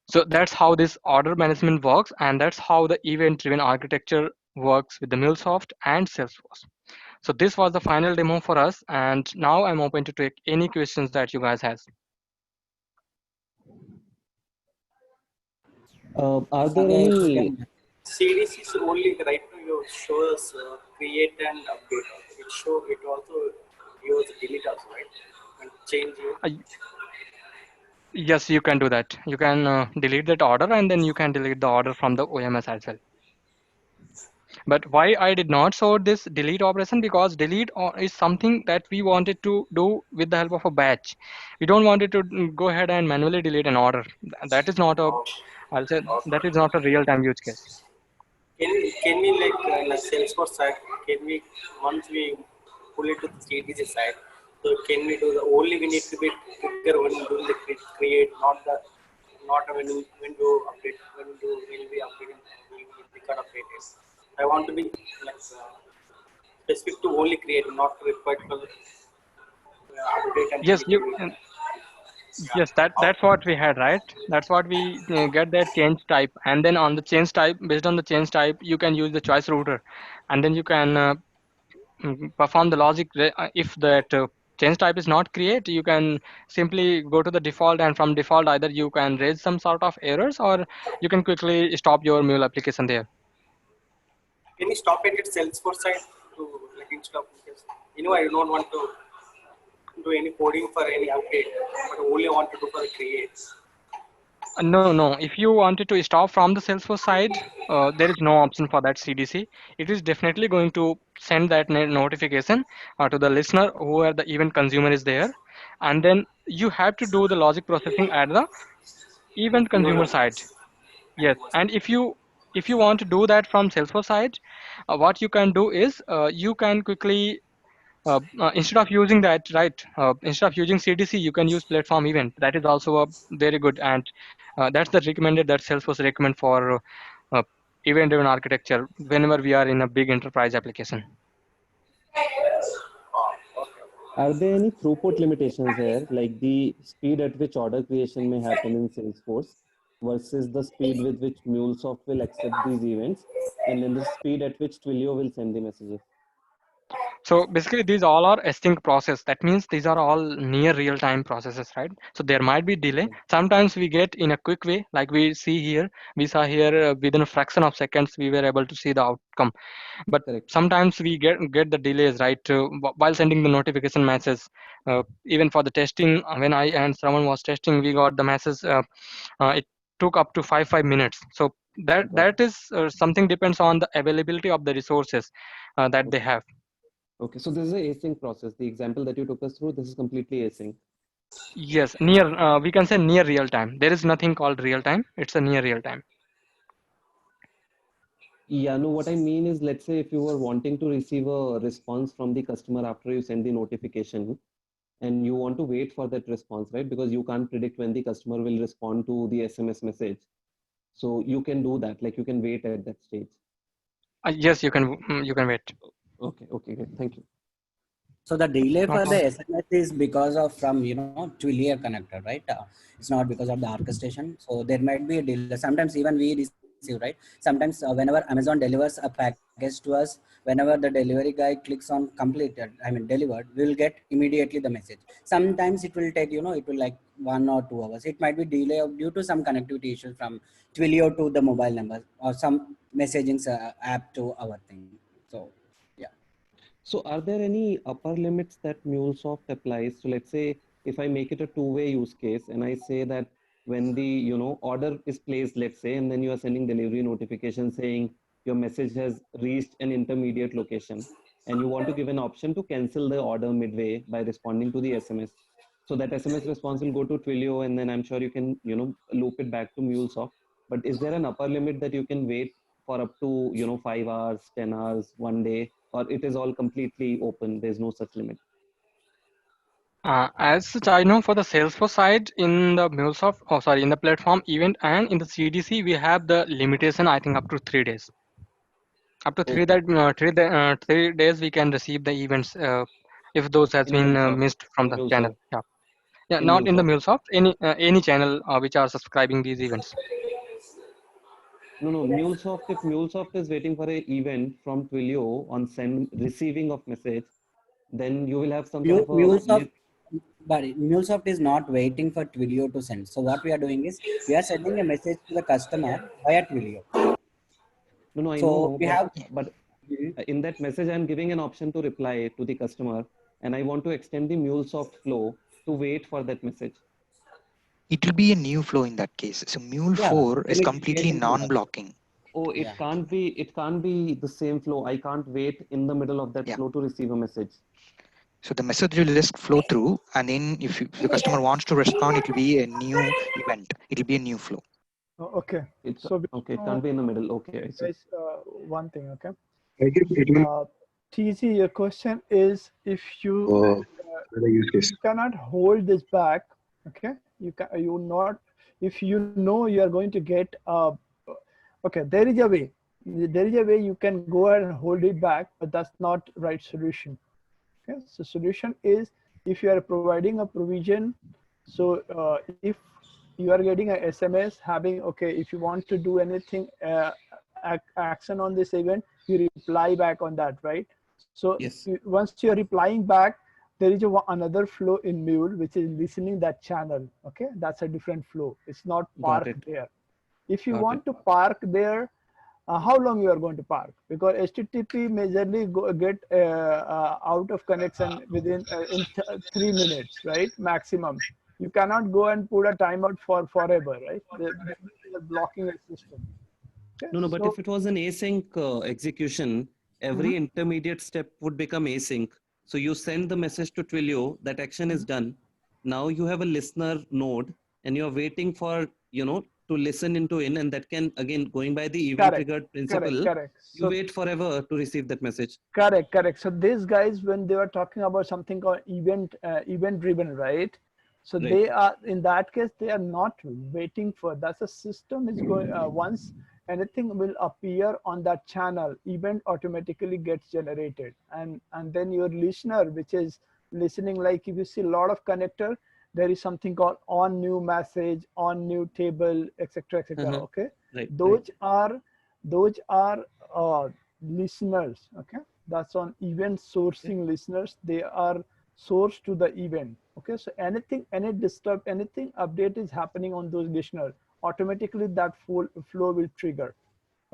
So that's how this order management works, and that's how the event-driven architecture works with the MuleSoft and Salesforce. So this was the final demo for us, and now I'm open to take any questions that you guys have. Are there Sanjay, if you any can. CDC is only right now you show us create and update. It also gives delete also, right? And change it. Yes, you can do that. You can delete that order and then you can delete the order from the OMS as well. But why I did not show this delete operation, because delete is something that we wanted to do with the help of a batch. We don't want it to go ahead and manually delete an order. That is not a, I'll say that is not a real-time use case. Can we like in a Salesforce side? Can we once we pull it to the CDC side? So can we do the only we need to be quicker when doing the create, not when do update when we update when we record update it. I want to be like specific to only create, not required for update and Yes, you. delete. Yes, that's what we had, right? That's what we get that change type, and then on the change type, based on the change type, you can use the choice router, and then you can perform the logic. If that change type is not create, you can simply go to the default, and from default, either you can raise some sort of errors, or you can quickly stop your mule application there. Can you stop it at Salesforce side to like instead of because I don't want to do any coding for any update, but only want to do for the create. No. If you wanted to stop from the Salesforce side, there is no option for that CDC. It is definitely going to send that notification to the listener, where the event consumer is there, and then you have to do the logic processing at the event consumer side. Yes, and if you want to do that from Salesforce side, what you can do is you can quickly instead of using that, right? Instead of using CDC, you can use platform event. That is also a very good, and that's the recommended that Salesforce recommend for event-driven architecture whenever we are in a big enterprise application. Are there any throughput limitations here, like the speed at which order creation may happen in Salesforce versus the speed with which MuleSoft will accept these events, and then the speed at which Twilio will send the messages? So basically, these all are async process. That means these are all near real-time processes, right? So there might be delay. Sometimes we get in a quick way, like we see here. We saw here within a fraction of seconds, we were able to see the outcome. But sometimes we get the delays, right? While sending the notification message, even for the testing, when I and someone was testing, we got the message. It took up to five minutes. So that is something depends on the availability of the resources that they have. Okay, so this is an async process. The example that you took us through, this is completely async. Yes, near. We can say near real time. There is nothing called real time. It's a near real time. Yeah, no, what I mean is, let's say if you were wanting to receive a response from the customer after you send the notification, and you want to wait for that response, right? Because you can't predict when the customer will respond to the SMS message. So you can do that, like you can wait at that stage. Yes, you can wait. Okay, great. Thank you. So the delay No for the problem. SMS is because of from Twilio connector, right? It's not because of the orchestration. So there might be a delay. Sometimes even we receive, right? Sometimes whenever Amazon delivers a package to us, whenever the delivery guy clicks on completed, delivered, we'll get immediately the message. Sometimes it will take, it will like 1 or 2 hours. It might be delay due to some connectivity issues from Twilio to the mobile number or some messaging app to our thing. So So are there any upper limits that MuleSoft applies? So let's say if I make it a two-way use case and I say that when the order is placed, let's say, and then you are sending delivery notification saying your message has reached an intermediate location, and you want to give an option to cancel the order midway by responding to the SMS. So that SMS response will go to Twilio, and then I'm sure you can loop it back to MuleSoft. But is there an upper limit that you can wait for up to 5 hours, 10 hours, 1 day, or it is all completely open? There's no such limit. As such, I know for the Salesforce side in the MuleSoft, in the platform event and in the CDC, we have the limitation. I think up to 3 days. Up to 3 days, we can receive the events if those has In been MuleSoft. missed from In the MuleSoft. channel. Yeah, In not in the MuleSoft. MuleSoft. Any channel which are subscribing these events. No, MuleSoft. If MuleSoft is waiting for an event from Twilio on receiving of message, then you will have some sort of a MuleSoft, But MuleSoft is not waiting for Twilio to send. So what we are doing is we are sending a message to the customer via Twilio. No, I So know, we have. but in that message, I'm giving an option to reply to the customer, and I want to extend the MuleSoft flow to wait for that message. It will be a new flow in that case. So Mule 4 is completely non-blocking. Oh, it can't be. It can't be the same flow. I can't wait in the middle of that flow to receive a message. So the message will just flow through, and then if the customer wants to respond, it will be a new event. It will be a new flow. Oh, okay. It's So okay. It can't be in the middle. Okay, I see. guys, one thing, okay. TZ, your question is if you you cannot hold this back, okay? You not if you know you are going to get okay. There is a way. There is a way you can go ahead and hold it back, but that's not right solution. Okay. So solution is if you are providing a provision. So if you are getting a SMS having okay, if you want to do anything action on this event, you reply back on that, right? So once you're replying back, there is another flow in Mule, which is listening that channel. Okay, that's a different flow. It's not parked there. If you want to park there, how long you are going to park? Because HTTP majorly get out of connection within in 3 minutes, right? Maximum. You cannot go and put a timeout for forever, right? They're blocking a system. Okay? No, but if it was an async execution, every intermediate step would become async. So you send the message to Twilio, that action is done. Now you have a listener node and you're waiting for, to listen into in, and that can, again, going by the event triggered principle, correct. you wait forever to receive that message. Correct. So these guys, when they were talking about something called event driven, right? So they are, in that case, they are not waiting for, that's a system is going, once anything will appear on that channel, event automatically gets generated. And then your listener, which is listening, like if you see a lot of connector, there is something called on new message, on new table, etc. Okay. Those are listeners. Okay. That's on event sourcing listeners. They are sourced to the event. Okay. So anything, any disturb, anything update is happening on those listeners, automatically that flow will trigger.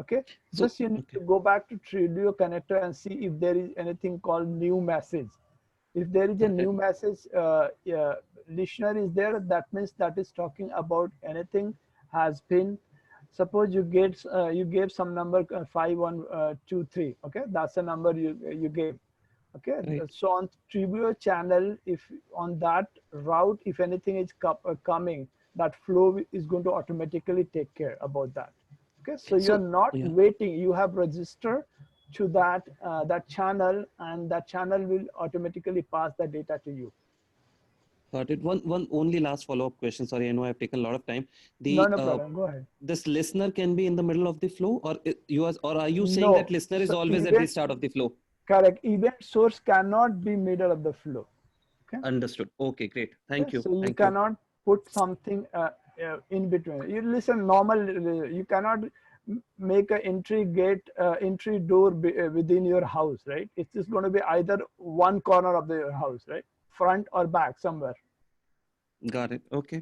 Okay. Just you need to go back to Twilio connector and see if there is anything called new message. If there is a new message, listener is there, that means that is talking about anything has been, suppose you gave some number 5123. Okay, that's the number you gave. Okay, so on Twilio channel, if on that route, if anything is coming, that flow is going to automatically take care about that. Okay, so you're not waiting, you have registered to that that channel, and that channel will automatically pass the data to you. Got it. One only last follow-up question. Sorry, I know I've taken a lot of time. No problem. Go ahead. This listener can be in the middle of the flow, or are you saying that listener is always at the start of the flow? Correct. Event source cannot be middle of the flow. Okay. Understood. Okay, great. Thank you. So you cannot put something in between. You listen normal. You cannot make an entry door within your house, right? It's just going to be either one corner of your house, right? Front or back somewhere. Got it. Okay.